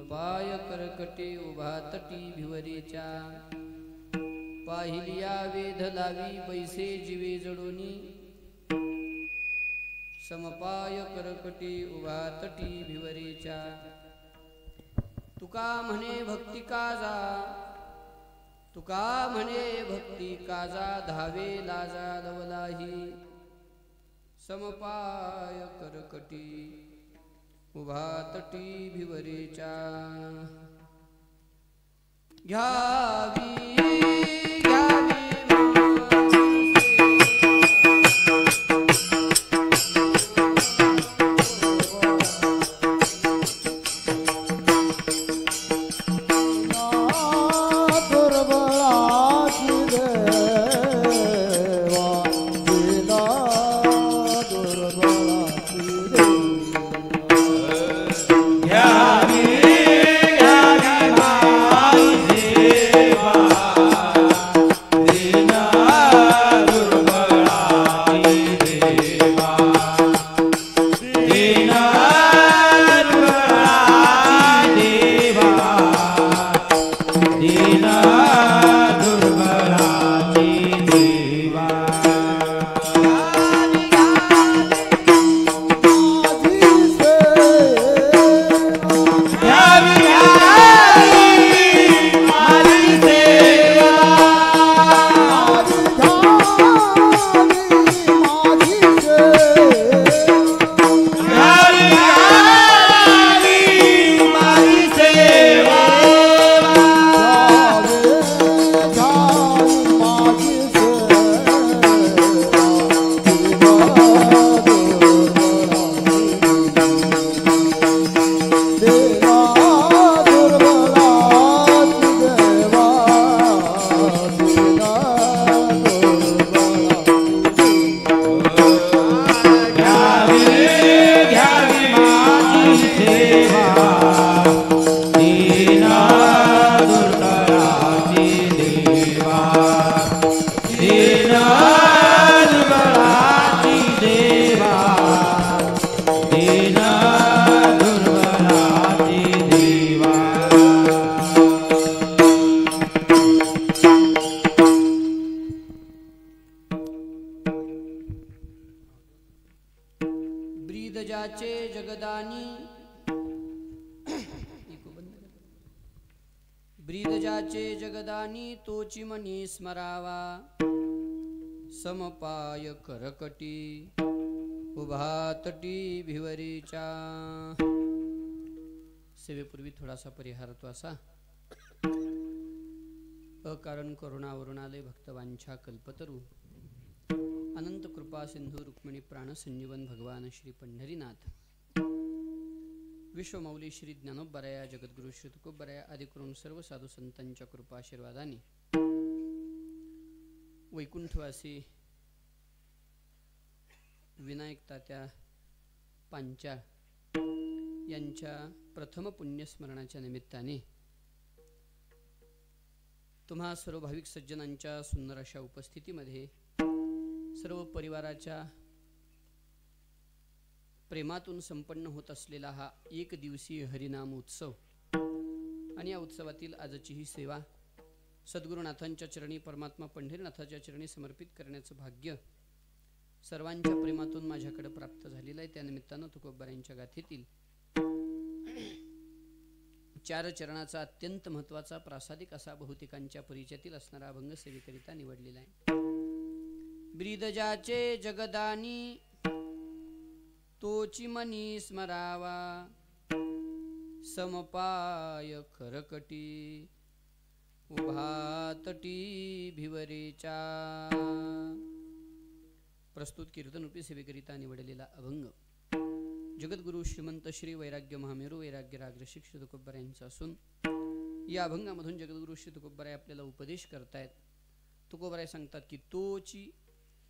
समपाय करकटे उभा तटी भिवरेच्या पाहिलिया वेध लावी बैसे जीवे जडोनी समपाय करकटे उभा तटी भिवरेच्या तुका म्हणे भक्ती काजा तुका म्हणे भक्ती काजा धावे लाजा लवलाही समपाय करकटी उभा तटी भिवरेच्या घ्यावी ब्रीदजाचे जगदानी तोची मनी स्मरावा समपाय करकटी उभा तटी भिवरेच्या सेवेपूर्वी थोडासा परिहार तो असा अकारण करुणावरुणालय भक्तवांछा कल्पतरू अनंत कृपा सिंधू रुक्मिणी प्राण संजीवन भगवान श्री पंढरीनाथ विश्वमौली श्री ज्ञानोबराया जगद्गुरु श्री तुकोबराया आदी करून सर्व साधू संतांच्या कृपा आशीर्वादाने वैकुंठवासी विनायक तात्या पांचाळ यांच्या प्रथम पुण्यस्मरणाच्या निमित्ताने तुम्हा सर्व भाविक सज्जनांच्या सुंदर अशा उपस्थितीमध्ये सर्व परिवाराच्या प्रेमातून संपन्न होत असलेला हा एक दिवसीय हरिनाम उत्सव आणि या उत्सवातील आजची ही सेवा सद्गुरुनाथांच्या चरणी परमात्मा पंढरीनाथाच्या चरणी समर्पित करण्याचं भाग्य सर्वांच्या प्रेमातून माझ्याकडे प्राप्त झालेलं आहे। त्या निमित्तानं तुकोबारायांच्या गाथेतील 4 चरणाचा अत्यंत महत्त्वाचा प्रासादिक असा बहुतेकांच्या परिचयातील असणारा अभंग सेवेकरिता निवडलेला आहे। ब्रीदजाचे जगदानी तोची मनी स्मरावा समपाय करकटी उभा तटी भिवरेच्या प्रस्तुत कीर्तनरूपी सेवेकरिता निवडलेला अभंग जगद्गुरु श्रीमंत श्री वैराग्य महामेरू वैराग्य राग रसिक श्री तुकोबाराय यांचा असून या अभंगामधून जगद्गुरु श्री तुकोबाराय आपल्याला उपदेश करतायत। तुकोबाराय सांगतात की तोची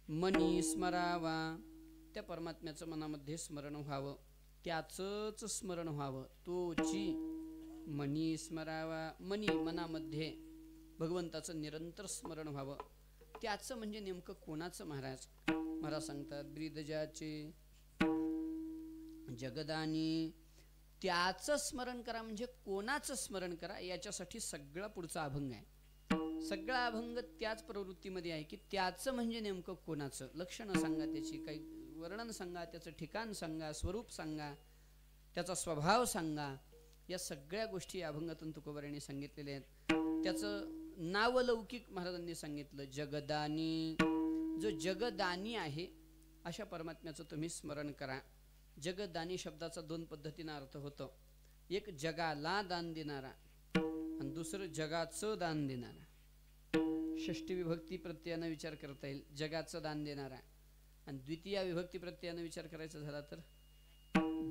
मनी स्मरावा, त्या परमात्म्याचं मनामध्ये स्मरण व्हावं, त्याचंच स्मरण व्हावं। तोची मनी स्मरावा, मनी मनामध्ये भगवंताचं निरंतर स्मरण व्हावं, त्याचं म्हणजे नेमकं कोणाचं? महाराज सांगतात ब्रीदजाचे जगदानी त्याचं स्मरण करा म्हणजे कोणाचं स्मरण करा, याच्यासाठी सगळा पुढचा अभंग आहे. सगळा अभंग त्याच प्रवृत्तीमध्ये आहे की त्याचं म्हणजे नेमकं कोणाचं. लक्षणं सांगा, त्याची काही वर्णन सांगा, त्याचं ठिकाण सांगा, स्वरूप सांगा, त्याचा स्वभाव सांगा. या सगळ्या गोष्टी अभंगातून तुकोबारायांनी सांगितलेल्या आहेत. त्याचं नावलौकिक महाराजांनी सांगितलं. जगदानी, जो जगदानी आहे अशा परमात्म्याचं तुम्ही स्मरण करा. जगदानी शब्दाचा दोन पद्धतीनं अर्थ होतो. एक जगाला दान देणारा आणि दुसरं जगाचं दान देणारा. षष्ठी विभक्ती प्रत्ययानं विचार करता येईल, जगाचं दान देणारा. आणि द्वितीय विभक्ती प्रत्ययानं विचार करायचा झाला तर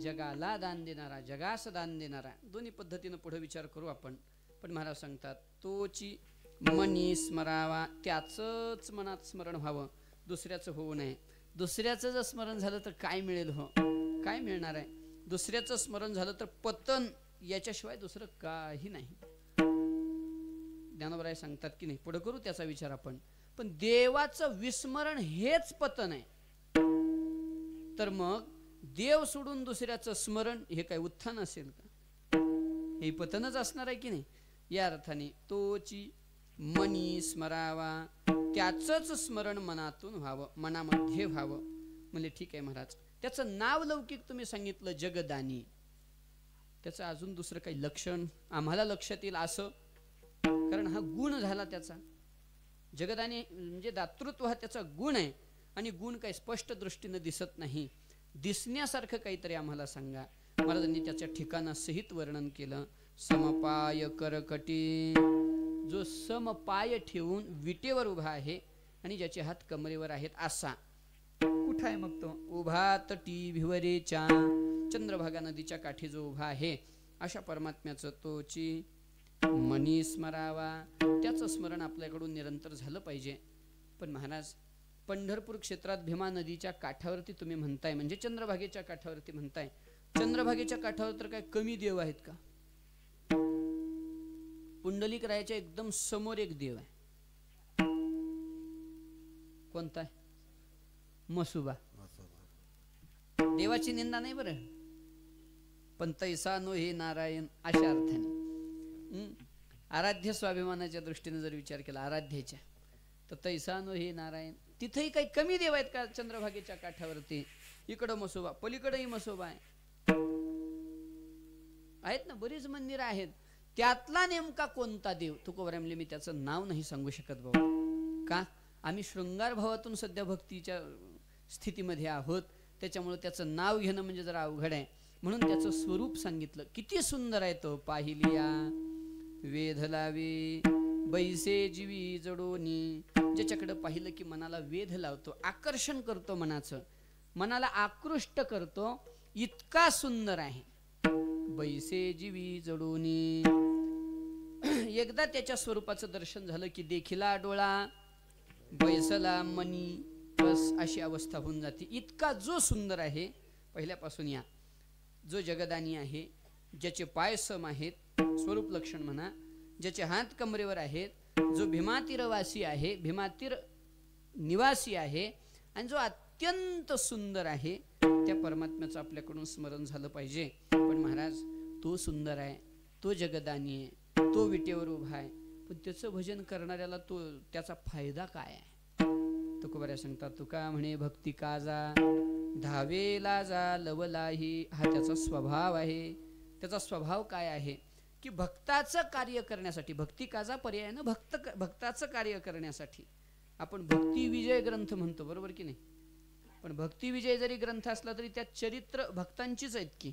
जगाला दान देणारा, जगास दान देणारा. दोन्ही पद्धतीनं पुढे विचार करू आपण. पण महाराज सांगतात तोची मनी स्मरावा, त्याचंच मनात स्मरण व्हावं, दुसऱ्याचं होऊ नये. दुसऱ्याचं जर स्मरण झालं तर काय मिळेल हो, काय मिळणार आहे. दुसऱ्याचं स्मरण झालं तर पतन, याच्याशिवाय दुसरं काही नाही. ज्ञानोबराय सांगतात की नाही, पुढे करू त्याचा विचार आपण. पण देवाचं विस्मरण हेच पतन आहे. तर मग देव सोडून दुसऱ्याचं स्मरण हे काय उत्थान असेल का? हे पतनच असणार आहे की नाही. या अर्थाने तोची मनी स्मरावा, त्याचंच स्मरण मनातून व्हावं, मनामध्ये व्हावं. म्हणजे ठीक आहे महाराज, त्याचं नाव लौकिक तुम्ही सांगितलं जगदानी, त्याचं अजून दुसरं काही लक्षण आम्हाला लक्षात येईल असं, कारण हा गुण झाला त्याचा. जगदानी म्हणजे दातृत्व हा त्याचा गुण आहे. आणि गुण काही स्पष्ट दृष्टीनं दिसत नाही, दिसण्यासारखं काहीतरी आम्हाला सांगा. महाराजांनी त्याच्या ठिकाणासहित वर्णन केलं. समपाय करकटी, जो समपाय ठेवून विटेवर उभा आहे आणि ज्याचे हात कमरेवर आहेत असा. कुठं आहे मग तो? उभा तटी भिवरेच्या, चंद्रभागा नदीच्या काठी जो उभा आहे अशा परमात्म्याचं तोची मनी स्मरावा, त्याचं स्मरण आपल्याकडून निरंतर झालं पाहिजे. पण महाराज, पंढरपूर क्षेत्रात भीमा नदीच्या काठावरती तुम्ही म्हणताय, म्हणजे चंद्रभागेच्या काठावरती म्हणताय. चंद्रभागेच्या काठावर तर काय कमी देव आहेत का? पुंडलिक रायाच्या एकदम समोर एक देव आहे. कोणता आहे? मसुबा. देवाची निंदा नाही बरं, पण तैसा नो हे नारायण अशा अर्थाने. आराध्य स्वाभिमानाच्या दृष्टीने जर विचार केला आराध्याच्या, तर तैसा नो हे नारायण. तिथेही काही कमी देव आहेत का? चंद्रभागेच्या काठावरती इकडं मसोबा, पलीकडेही मसोबा आहे. आहेत ना, बरीच मंदिरं आहेत. त्यातला नेमका कोणता देव? तुकोबाराय म्हणले मी त्याचं नाव नाही सांगू शकत बाबा. का? आम्ही शृंगार भावातून सध्या भक्तीच्या स्थितीमध्ये आहोत, त्याच्यामुळे त्याचं नाव घेणं म्हणजे जरा अवघड आहे. म्हणून त्याचं स्वरूप सांगितलं. किती सुंदर आहे तो. पाहिलिया वेध लावे बैसे जीवी जडोनी, ज्याच्याकडे पाहिलं की मनाला वेध लावतो, आकर्षण करतो, मनाला आकृष्ट करतो, इतका सुंदर आहे. बैसे जीवी जडोनी. एकदा त्याच्या स्वरूपाचं दर्शन झालं की देखिला डोळा, बैसला मनी, बस अशी अवस्था होऊन जाते. इतका जो सुंदर आहे पहिल्यापासून. या जो जगदानी आहे, ज्याचे पाय सम आहेत, स्वरूप लक्षण म्हणा, ज्याचे हात कमरेवर आहेत, जो भीमातीरवासी आहे, भीमातीर निवासी आहे, आणि जो अत्यंत सुंदर आहे, त्या परमात्म्याचं आपल्याकडून स्मरण झालं पाहिजे. पण महाराज, तो सुंदर आहे, तो जगदानी आहे, तो विटेवर उभा आहे, पण त्याचं भजन करणाऱ्याला त्याचा फायदा काय आहे? तुकोबाराय सांगतात, तुका म्हणे भक्ती काजा धावेला जा लवलाही. हा त्याचा स्वभाव आहे. त्याचा स्वभाव काय आहे की भक्ताचं कार्य करण्यासाठी, भक्ती काजा पर्यायानं भक्ताचं कार्य करण्यासाठी. आपण भक्ती विजय ग्रंथ म्हणतो, बरोबर की नाही? पण भक्ती विजय जरी ग्रंथ असला तरी त्यात चरित्र भक्तांचीच आहेत की.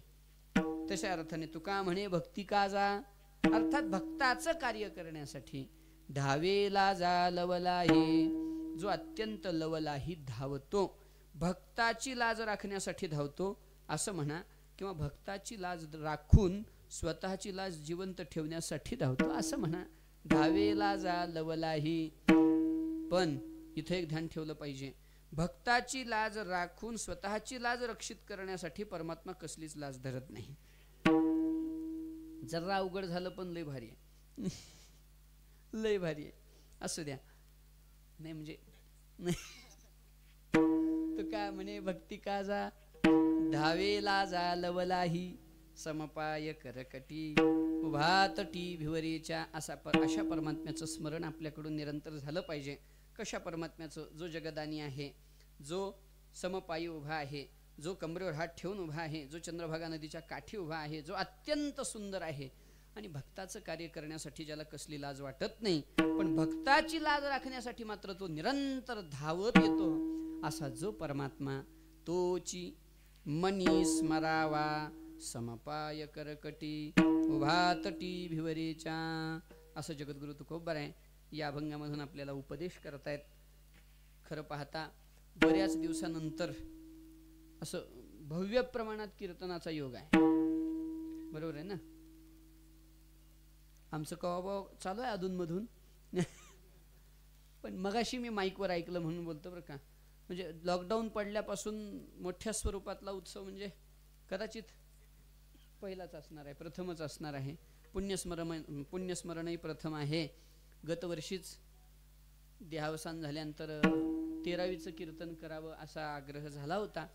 तशा अर्थाने तुका म्हणे भक्ती काजा, अर्थात भक्ताचं कार्य करण्यासाठी. धावेला जा लवलाही, जो अत्यंत लवलाही धावतो, भक्ताची लाज राखण्यासाठी धावतो असं म्हणा, किंवा भक्ताची लाज राखून स्वतःची लाज जिवंत ठेवण्यासाठी धावतो असं म्हणा. धावेला जा लवलाही. पण इथे एक ध्यान ठेवलं पाहिजे, भक्ताची लाज राखून स्वतःची लाज रक्षित करण्यासाठी परमात्मा कसलीच लाज धरत नाही. जरा अवघड झालं पण लय भारी आहे. लय भारी आहे. असू द्या. नाही म्हणजे तू काय म्हणे भक्ती काजा धावेला जा लवलाही, समपाय करकटी उभा तटी भिवरीच्या अशा परमात्म्याचं स्मरण आपल्याकडून निरंतर झालं पाहिजे. कशा परमात्म्याचं? जो जगदानी आहे, जो समपायी उभा आहे, जो कमरेवर हात ठेवून उभा आहे, जो चंद्रभागा नदीच्या काठी उभा आहे, जो अत्यंत सुंदर आहे आणि भक्ताचं कार्य करण्यासाठी ज्याला कसली लाज वाटत नाही, पण भक्ताची लाज राखण्यासाठी मात्र तो निरंतर धावत येतो, असा जो परमात्मा तोची मनी स्मरावा समपाय करकटी उभा तटी भिवरीच्या, असं जगद्गुरु तुकोबाराय या अभंगामधून आपल्याला उपदेश करतायत. खरं पाहता बऱ्याच दिवसानंतर असं भव्य प्रमाणात कीर्तनाचा योग आहे, बरोबर आहे ना. आमचं कवाभाव चालू आहे अधूनमधून पण मगाशी मी माईकवर ऐकलं म्हणून बोलतो बरं का. म्हणजे लॉकडाऊन पडल्यापासून मोठ्या स्वरूपातला उत्सव म्हणजे कदाचित पहिलाच असणार आहे, प्रथमच असणार आहे. पुण्यस्मरणही प्रथम आहे. गतवर्षीच देहावसान झाल्यानंतर 13वीचं कीर्तन करावं असा आग्रह झाला होता,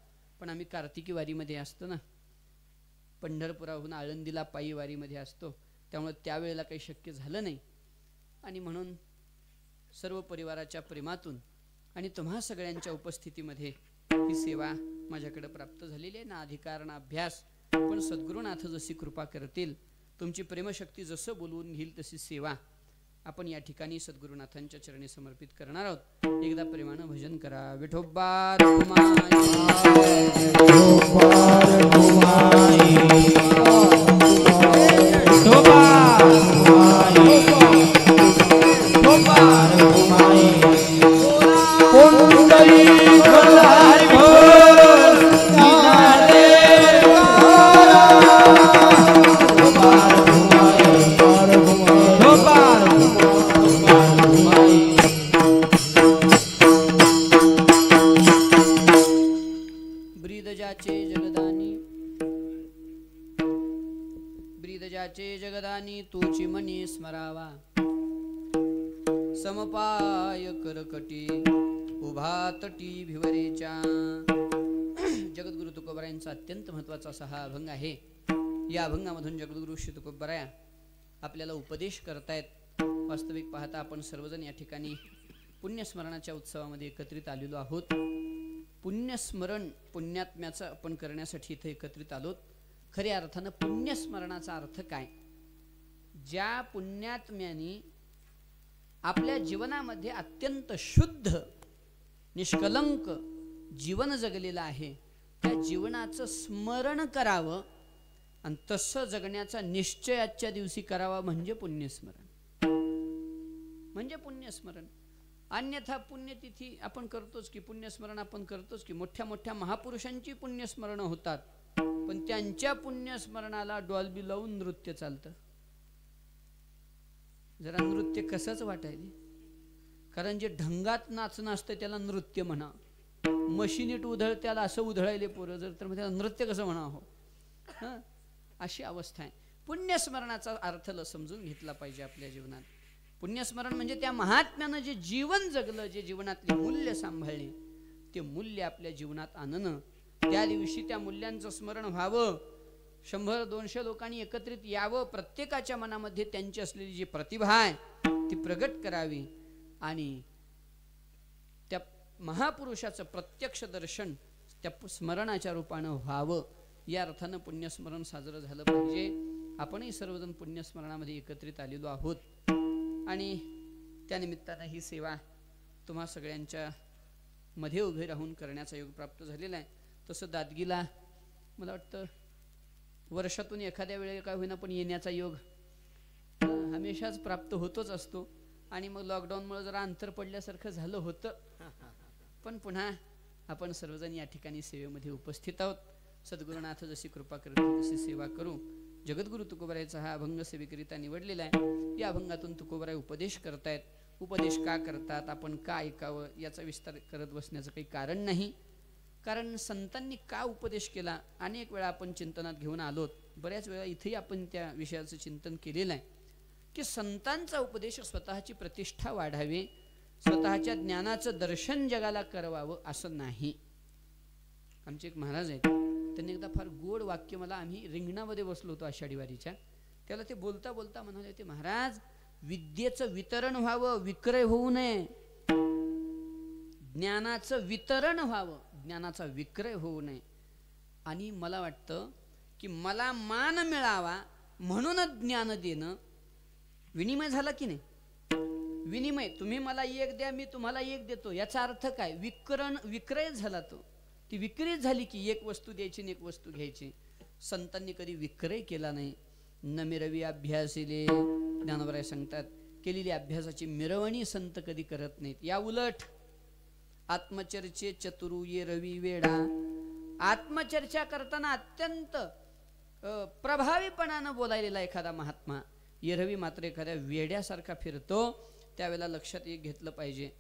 पण आम्ही कार्तिकी वारीमध्ये असतो ना, पंढरपुराहून आळंदीला पायी वारीमध्ये असतो, त्यामुळे त्यावेळेला काही शक्य झालं नाही. आणि म्हणून सर्व परिवाराच्या प्रेमातून आणि तुम्हा सगळ्यांच्या उपस्थितीमध्ये ही सेवा माझ्याकडे प्राप्त झालेली आहे ना. अधिकार ना अभ्यास, पण सद्गुरुनाथ जशी कृपा करतील, तुमची प्रेमशक्ती जसं बोलवून घेईल तशी सेवा आपण या ठिकाणी सद्गुरुनाथांच्या चरणी समर्पित करणार आहोत. एकदा प्रेमानं भजन करा. विठोबा जगदानी तूची मनी स्मरावा समपाय करकटी उभा तटी भिवरेच्या. जगद्गुरु तुकोबारायांचा अत्यंत महत्वाचा असा हा अभंग आहे. या अभंगामधून जगद्गुरु श्री तुकोबाराया आपल्याला उपदेश करतायत. वास्तविक पाहता आपण सर्वजण या ठिकाणी पुण्यस्मरणाच्या उत्सवामध्ये एकत्रित आलेलो आहोत. पुण्यस्मरण पुण्यात्म्याचं आपण करण्यासाठी इथे एकत्रित आलोत. खऱ्या अर्थानं पुण्यस्मरणाचा अर्थ काय? ज्या पुण्यात्म्याने आपल्या जीवनामध्ये अत्यंत शुद्ध निष्कलंक जीवन जगलेलं आहे, त्या जीवनाचं स्मरण करावं आणि तसं जगण्याचा निश्चय आजच्या दिवशी करावा म्हणजे पुण्यस्मरण. म्हणजे पुण्यस्मरण. अन्यथा पुण्यतिथी आपण करतोच की, पुण्यस्मरण आपण करतोच की, मोठ्या मोठ्या महापुरुषांची पुण्यस्मरण होतात, पण त्यांच्या पुण्यस्मरणाला डॉल्बी लावून नृत्य चालतं. जरा नृत्य कसंच वाटायले, कारण जे ढंगात नाचणं असतं त्याला नृत्य म्हणा, मशिनीट उधळ त्याला असं उधळायले पोरं जर, तर त्याला नृत्य कसं म्हणा हो. अशी अवस्था आहे. पुण्यस्मरणाचा अर्थ समजून घेतला पाहिजे आपल्या जीवनात. पुण्यस्मरण म्हणजे त्या महात्म्यानं जे जीवन जगलं, जे जीवनातले मूल्य सांभाळले, ते मूल्य आपल्या जीवनात आणणं, त्या दिवशी त्या मूल्यांचं स्मरण व्हावं. 100-200 लोकांनी एकत्रित यावं, प्रत्येकाच्या मनामध्ये त्यांची असलेली जी प्रतिभा आहे ती प्रगट करावी आणि त्या महापुरुषाचं प्रत्यक्ष दर्शन त्या स्मरणाच्या रूपानं व्हावं. या अर्थानं पुण्यस्मरण साजरं झालं पाहिजे. आपणही सर्वजण पुण्यस्मरणामध्ये एकत्रित आलेलो आहोत आणि त्यानिमित्तानं ही सेवा तुम्हा सगळ्यांच्या मध्ये उभे राहून करण्याचा योग प्राप्त झालेला आहे. तसं दादगीला मला वाटतं वर्षातून एखाद्या वेळेला काय होईना पण येण्याचा योग हमेशाच प्राप्त होतोच असतो. आणि मग लॉकडाऊनमुळे जरा अंतर पडल्यासारखं झालं होतं, पण पुन्हा आपण सर्वजण या ठिकाणी सेवेमध्ये उपस्थित आहोत. सद्गुरुनाथ जशी कृपा करतील तशी सेवा करू. जगद्गुरु तुकोबारायचा हा अभंग सेवेकरिता निवडलेला आहे. या अभंगातून तुकोबाराय उपदेश करतायत. उपदेश का करतात, आपण का ऐकावं याचा विस्तार करत बसण्याचं काही कारण नाही. कारण संतांनी का उपदेश केला अनेक वेळा आपण चिंतनात घेऊन आलोत. बऱ्याच वेळा इथेही आपण त्या विषयाचं चिंतन केलेलं आहे की संतांचा उपदेश स्वतःची प्रतिष्ठा वाढावी, स्वतःच्या ज्ञानाचं दर्शन जगाला करवावं असं नाही. आमचे एक महाराज आहेत, त्यांनी एकदा फार गोड वाक्य मला, आम्ही रिंगणामध्ये बसलो होतो आषाढी वारीच्या, त्याला ते बोलता बोलता म्हणाले होते, महाराज विद्येचं वितरण व्हावं, विक्रय होऊ नये. ज्ञानाचं वितरण व्हावं, ज्ञानाचा विक्रय होऊ नये. आणि मला वाटतं की मला मान मिळावा म्हणूनच ज्ञान देणं विनिमय झाला की नाही. विनिमय, तुम्ही मला एक द्या, मी तुम्हाला एक देतो, याचा अर्थ काय? विक्रय झाला तो. ती विक्री झाली की एक वस्तू द्यायची आणि एक वस्तू घ्यायची. संतांनी कधी विक्रय केला नाही. न मिरवी अभ्यासिले, ज्ञानोबराय सांगतात, केलेली अभ्यासाची मिरवणी संत कधी करत नाहीत. या उलट आत्मचर्चे चतुरू ये रवी वेडा, आत्मचर्चा करताना अत्यंत प्रभावीपणानं बोलायलेला एखादा महात्मा येरवी मात्र एखाद्या वेड्यासारखा फिरतो. त्यावेळेला लक्षात एक घेतलं पाहिजे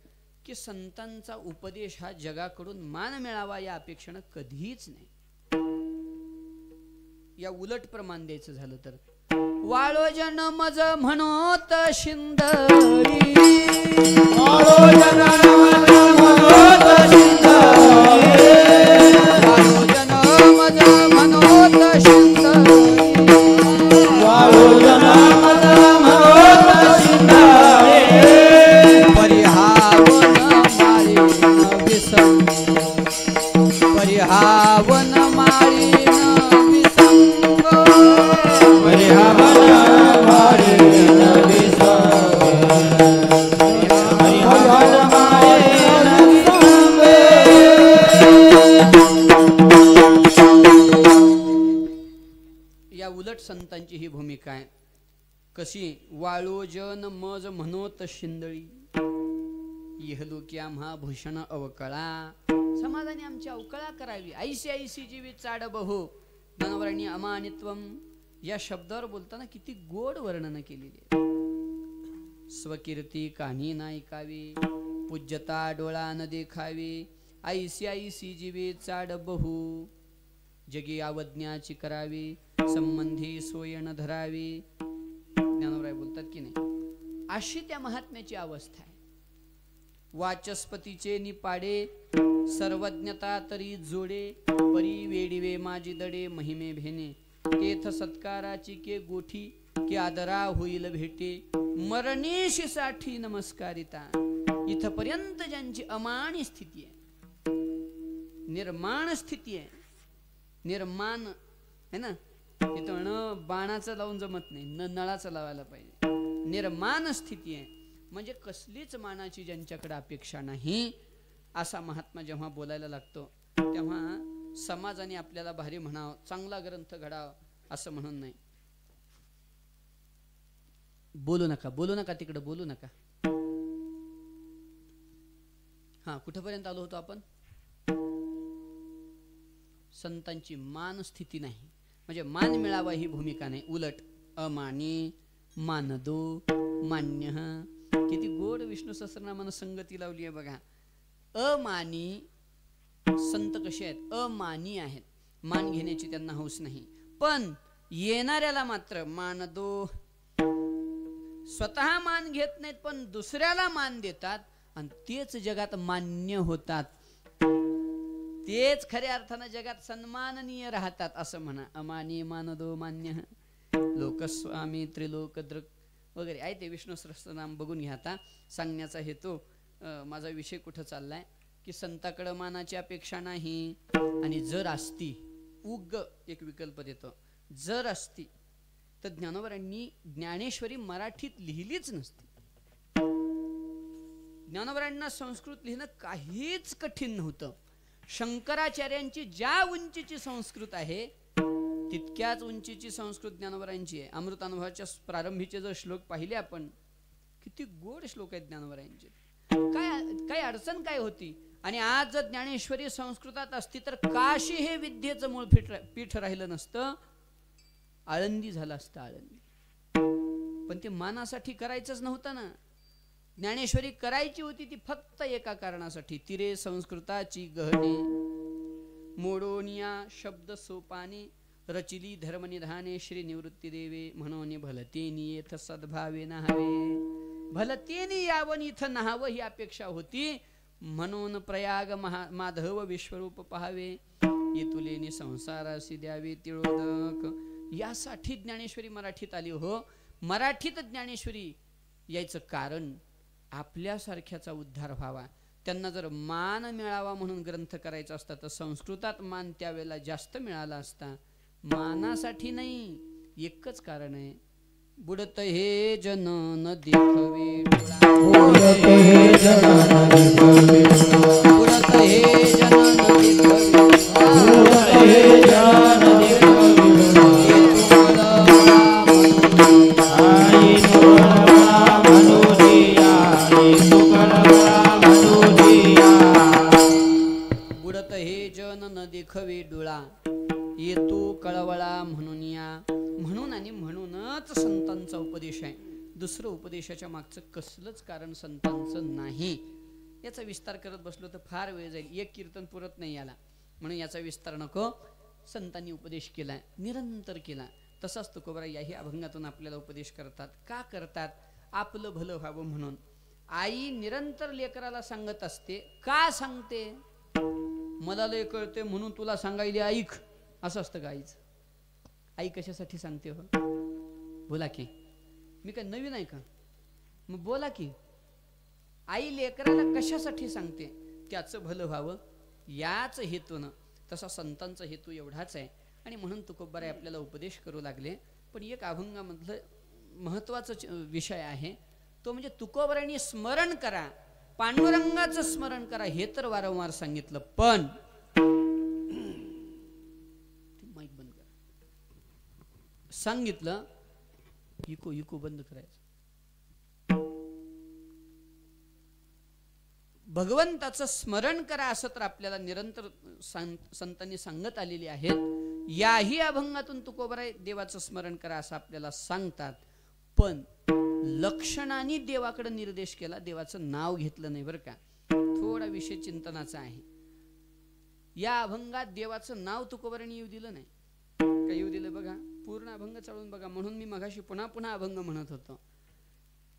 की संतांचा उपदेश हा जगाकडून मान मिळावा या अपेक्षेनं कधीच नाही. या उलट प्रमाण द्यायचं झालं तर, वाळो जन मज म्हणोत शिंदळी, वाळो जन मज म्हणोत शिंदळी, वाळो जन मज म्हणोत शिंदळी, वाळो जन मज म्हणोत शिंदळी, परिहावन माळी न विसंग, परिहावन माळी न विसंग, परिहावन माळी न विसंग, परिहावन माळी न विसंग. या उलट संतांची ही भूमिका आहे. कशी? वाळो जन मज म्हणोत शिंदळी, इहलोक्या महाभूषण अवकळा, समाजाने आमची अवकळा करावी. ऐशी ऐशी जीवी चाड बहो, ज्ञानोबरांनी अमानित्वम या शब्दावर बोलताना किती गोड वर्णन केलेली आहे. स्वकीर्ती कानी ना ऐकावी, पूज्यता डोळा न देखावी, ऐशी ऐशी जीवी चाड बहू, जगी अवज्ञाची करावी, संबंधी सोय न धरावी. ज्ञानोबराय बोलतात की नाही, अशी त्या महात्म्याची अवस्था आहे. वाचस्पतीचे निपाडे, सर्वज्ञता तरी जोडे, परी वेडिवे माझी दडे, महिमे भेने, तेथ सत्काराची के गोठी, की आदरा होईल भेटे, मरणीशी साठी नमस्कारिता. इथपर्यंत ज्यांची अमानी स्थिती आहे, निर्माण स्थिती आहे, निर्माण है ना, तिथं न बाणाचं लावून जमत नाही, न नळाचं लावायला पाहिजे. निर्माण स्थिती आहे म्हणजे कसलीच मानाची ज्यांच्याकडे अपेक्षा नाही, असा महात्मा जेव्हा बोलायला लागतो तेव्हा समाजाने आपल्याला भारी म्हणावं, चांगला ग्रंथ घडावं असं म्हणून नाही. बोलू नका, बोलू नका, तिकडे बोलू नका. हा, कुठपर्यंत आलो होतो आपण? संतांची मान स्थिती नाही म्हणजे मान मिळावा ही भूमिका नाही. उलट अमानी, मानदो, मान्य. किती गोड विष्णू सहस्रनामानं संगती लावली आहे बघा. अमानी संत कसे आहेत? अमानी आहेत, मान घेण्याची त्यांना हौस नाही. पण येणाऱ्याला मात्र मानदो, स्वतः मान घेत नाहीत पण दुसऱ्याला मान देतात आणि तेच जगात मान्य होतात, तेच खऱ्या अर्थानं जगात सन्माननीय राहतात असं म्हणा. अमानी मानदो मान्य, लोकस्वामी त्रिलोकदृक वगैरे आहे ते विष्णू सहस्रनाम बघून घ्या. आता सांगण्याचा हेतू, माझा विषय कुठं चाललाय की संताकडे मानाची अपेक्षा नाही. आणि जर असती, उग एक विकल्प देतो, जर असती तर ज्ञानोबरांनी ज्ञानेश्वरी मराठीत लिहिलीच नसती. ज्ञानोबरांना संस्कृत लिहिणं काहीच कठीण नव्हतं. शंकराचार्यांची ज्या उंचीची संस्कृत आहे तितक्याच उंचीची संस्कृत ज्ञानोबरांची आहे. अमृतानुभवाच्या प्रारंभीचे जर श्लोक पाहिले आपण, किती गोड श्लोक आहेत ज्ञानोबरांचे. काय अडचण काय होती? आणि आज जर ज्ञानेश्वरी संस्कृतात असती तर काशी हे विद्येचं मूळ पीठ राहिलं नसतं, आळंदी झालं असतं, आळंदी. पण ते मानासाठी करायचंच नव्हतं ना. ज्ञानेश्वरी करायची होती ती फक्त एका कारणासाठी, तिरे संस्कृताची गहने, मोडोनिया शब्द सोपाने, रचिली धर्मनिधाने श्री निवृत्ती देवे, म्हणून भलतेनी येथ सद्भावे नहावे, भलतेनी यावन इथं नहावं ही अपेक्षा होती. म्हणून प्रयाग माधव विश्वरूप पहावे, येतुलेनी संसारासी द्यावी तिळोदक. यासाठी ज्ञानेश्वरी मराठीत आली हो. मराठीत ज्ञानेश्वरी यायचं कारण आपल्यासारख्याचा उद्धार व्हावा. त्यांना जर मान मिळावा म्हणून ग्रंथ करायचा असता तर संस्कृतात मान त्यावेळेला जास्त मिळाला असता. मानासाठी नाही, एकच कारण आहे, बुडत हे जन न देखवे डोळा. बुडत हे जन न देखवे डोळा. बुडत हे जन न देखवे बुडत हे जन न देखवे डोळा. येतो कळवळा म्हणून या. म्हणून आणि म्हणूनच संतांचा उपदेश आहे. दुसरं उपदेशाच्या मागचं कसलंच कारण संतांचं नाही. याचा विस्तार करत बसलो तर फार वेळ जाईल. एक कीर्तन पुरत नाही याला, म्हणून याचा विस्तार नको. संतांनी उपदेश केलाय, निरंतर केला. तसाच तुकोबाराय याही अभंगातून आपल्याला उपदेश करतात. का करतात? आपलं भलं व्हावं म्हणून. आई निरंतर लेकराला सांगत असते. का सांगते? मला लय कळते म्हणून तुला सांगायला ऐक, असं असतं का आईचं? आई कशासाठी सांगते हो? बोला की. मी काय नवीन आहे का? मग बोला की. आई लेकराला कशासाठी सांगते? त्याचं भलं व्हावं याच हेतूनं. तसा संतांचा हेतू एवढाच आहे. आणि म्हणून तुकोबाराय आपल्याला उपदेश करू लागले. पण एक अभंगामधलं महत्वाचं विषय आहे, तो म्हणजे तुकोबारायांनी स्मरण करा, पांडुरंगाचं स्मरण करा, हे तर वारंवार सांगितलं. पण माईक बंद करा. सांगितलं इको इको बंद करायचं. भगवंताचं स्मरण करा असं तर आपल्याला निरंतर संतांनी सांगत आलेली आहेत. याही अभंगातून तुकोबाराय देवाचं स्मरण करा असं आपल्याला सांगतात. पण लक्षणाने देवाकडे निर्देश केला, देवाचं नाव घेतलं नाही. बरं का, थोडा विषय चिंतनाचा आहे. या अभंगात देवाचं नाव तुकोबारायांनी येऊ दिलं नाही. का येऊ दिलं बघा, पूर्ण अभंग चालून बघा. म्हणून मी मगाशी पुन्हा पुन्हा अभंग म्हणत होतो.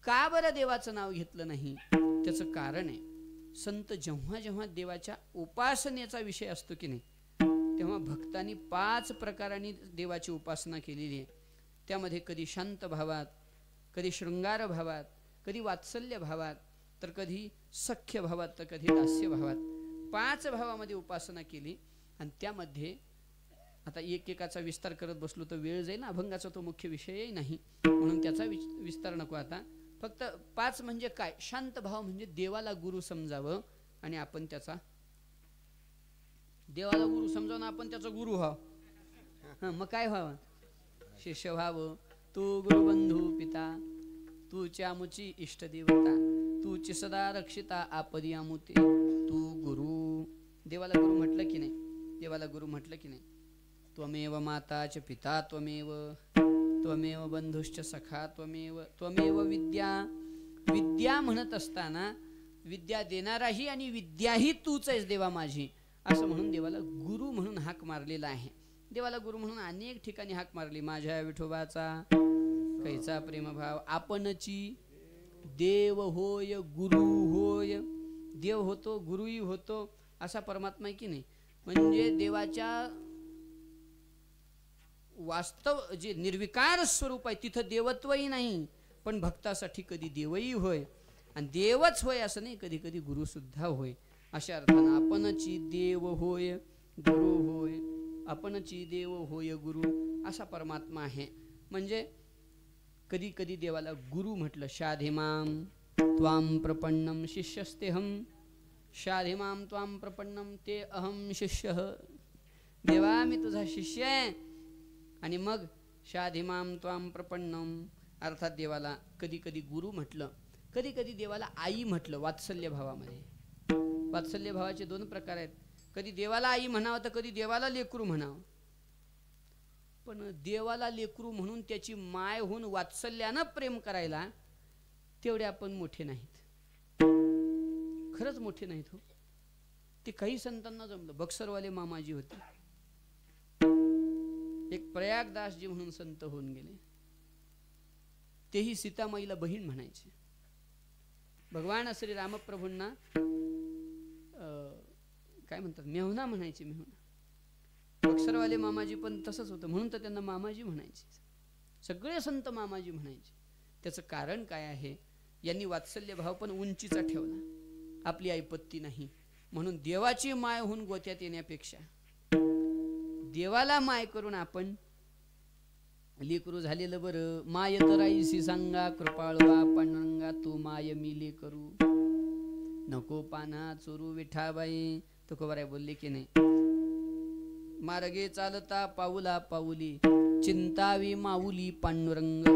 का बरं देवाचं नाव घेतलं नाही? त्याचं कारण आहे, संत जेव्हा जेव्हा देवाच्या उपासनेचा विषय असतो की नाही, तेव्हा भक्तांनी 5 प्रकारांनी देवाची उपासना केलेली आहे. त्यामध्ये कधी शांत भावात, कधी शृंगार भावात, कधी वात्सल्य भावात, तर कधी सख्य भावात, तर कधी दास्य भावात. 5 भावामध्ये उपासना केली. आणि त्यामध्ये आता एकेकाचा विस्तार करत बसलो तर वेळ जाईल. अभंगाचा तो मुख्य विषयही नाही, म्हणून त्याचा विस्तार नको आता. फक्त 5 म्हणजे काय? शांत भाव म्हणजे देवाला गुरु समजावं आणि आपण त्याचा, देवाला गुरु समजावून आपण त्याचा गुरु व्हावं. मग काय व्हावं? शिष्य व्हावं. तू गुरुबंधू पिता, तूची आमुची इष्ट देवता, तूची सदा रक्षिता आपदी आमुते, तू गुरु. देवाला गुरु म्हटलं की नाही? देवाला गुरु म्हटलं की नाही? त्वमेव माता च पिता त्वमेव, त्वमेव बंधुश्च सखा त्वमेव, त्वमेव विद्या. विद्या म्हणत असताना विद्या देणाराही आणि विद्याही तूच आहेस देवा माझी, असं म्हणून देवाला गुरु म्हणून हाक मारलेला आहे. देवाला गुरु म्हणून अनेक ठिकाणी हाक मारली. माझ्या विठोबाचा कैचा प्रेमभाव, आपणची देव होय गुरु होय. देव होतो, गुरुही होतो, असा परमात्मा आहे की नाही? म्हणजे देवाच्या वास्तव जे निर्विकार स्वरूप आहे तिथं देवत्वही नाही, पण भक्तासाठी कधी देवही होय आणि देवच होय असं नाही, कधी कधी गुरु सुद्धा होय. अशा अर्थानं आपणची देव होय गुरु होय, आपणची देव होय गुरु असा परमात्मा आहे. म्हणजे कधी कधी देवाला गुरु म्हटलं. शाधिमाम त्वाम प्रपन्नम शिष्यस्तेहम, शाधिमाम त्वाम प्रपन्नम ते अहम शिष्य. देवा मी तुझा शिष्य आहे. आणि मग शाधिमाम त्वाम प्रपन्नम अर्थात देवाला कधी कधी गुरु म्हटलं, कधी कधी देवाला आई म्हटलं. वात्सल्य भावामध्ये, वात्सल्य भावाचे 2 प्रकार आहेत. कधी देवाला आई म्हणावं तर कधी देवाला लेकरू म्हणावं. पण देवाला लेकरू म्हणून त्याची माय होऊन वात्सल्यानं प्रेम करायला तेवढे आपण मोठे नाहीत. खरंच मोठे नाहीत हो. ते काही संतांना जमलं. बक्सरवाले मामाजी होते, एक प्रयागदासजी म्हणून संत होऊन गेले. तेही सीतामाईला बहीण म्हणायचे. भगवान श्री रामप्रभूंना काय म्हणतात, मेहुणा म्हणायचे. मेहुणा बक्सरवाले मामाजी पण तसंच होतं, म्हणून तर त्यांना मामाजी म्हणायचे. सगळे संत मामाजी म्हणायचे. त्याचं कारण काय आहे? यांनी वात्सल्य भाव पण उंचीचा ठेवला. आपली ऐपत्ती नाही म्हणून देवाची माय होऊन गोत्यात येण्यापेक्षा देवाला माय करून आपण लेकरू झालेलं बरं. माय तराईसी सांगा कृपाळवा पांडुरंगा, तू माय मी लेकरू, नको पाना चोरू विठाबाई. तुकोबाराय बोलले की नाही, मार्गे चालता पाऊला पाऊली, चिंतावी माऊली पांडुरंग.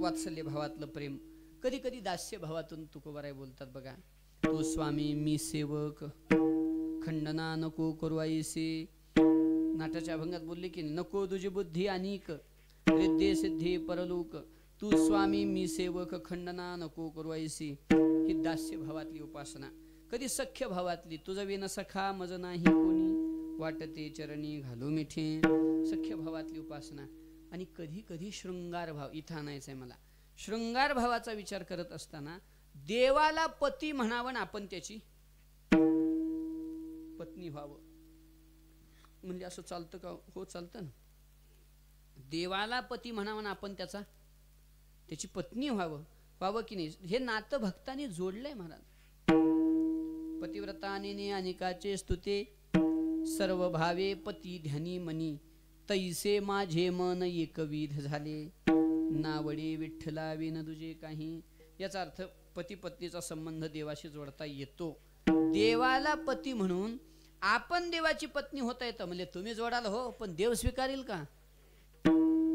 वात्सल्य भावातलं प्रेम. कधी कधी दास्य भावातून तुकोबाराय बोलतात बघा, तू स्वामी मी सेवक, खंडना नको करू ऐसे. नाटाच्या अभंगात बोलले की नको तुझी बुद्धी अनेक, रिद्धी सिद्धी परलोक, तू स्वामी मी सेवक, खंडना नको करू ऐसे. ही दास्य भावातली उपासना. कधी सख्य भावातली, तुझं विन सखा मज नाही कोणी, वाटते चरणी घालू मिठे. सख्य भावातली उपासना. आणि कधी कधी शृंगार भाव. इथं आणायचंय मला. शृंगार भावाचा विचार करत असताना देवाला पती म्हणावं, आपण त्याची पत्नी व्हावं. म्हणजे असं चालतं का? हो चालतं ना. देवाला पती म्हणावं, आपण त्याची पत्नी व्हावं की नाही. हे नातं भक्तांनी जोडलंय महाराज. पतिव्रताने अनेकाचे स्तुते, सर्व भावे पती ध्यानी मनी, तैसे माझे मन एकविध झाले, नावडे विठ्ठला विन तुझे काही. याचा अर्थ पती पत्नीचा संबंध देवाशी जोडता येतो. देवाला पती म्हणून आपण देवाची पत्नी होता येतं. म्हणजे तुम्ही जोडाल हो, पण देव स्वीकारेल का?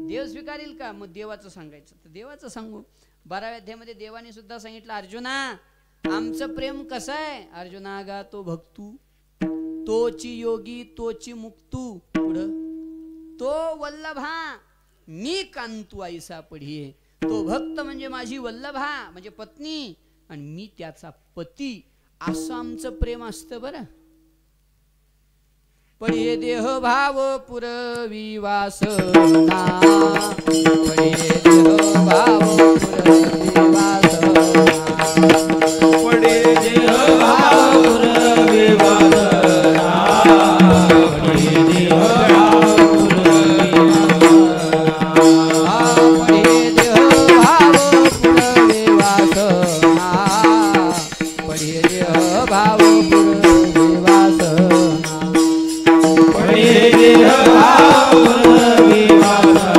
देव स्वीकारेल का? मग देवाचं सांगायचं तर देवाचं सांगू. 12व्या अध्यायामध्ये देवाने सुद्धा सांगितलं, अर्जुना आमचं प्रेम कसं आहे? अर्जुना गा तो भक्तू, तोची योगी तोची मुक्तू, पुढं तो वल्लभा मी कांतू ऐसा पढिये. तो भक्त म्हणजे माझी वल्लभा म्हणजे पत्नी, आणि मी त्याचा पती, असं आमचं प्रेम असतं बरं. पढिये देह भाव पुरवी वासना, पढिये देह भाव पुरवी वासना, पढिये देह भाव पुरवी वासना, पढिये देह भाव पुरवी वासना, पढिये देह भाव पुरवी वासना, पढिये देह भाव पुरवी वासना, पढिये देह भाव पुरवी वासना, पढिये देह भाव पुरवी वासना.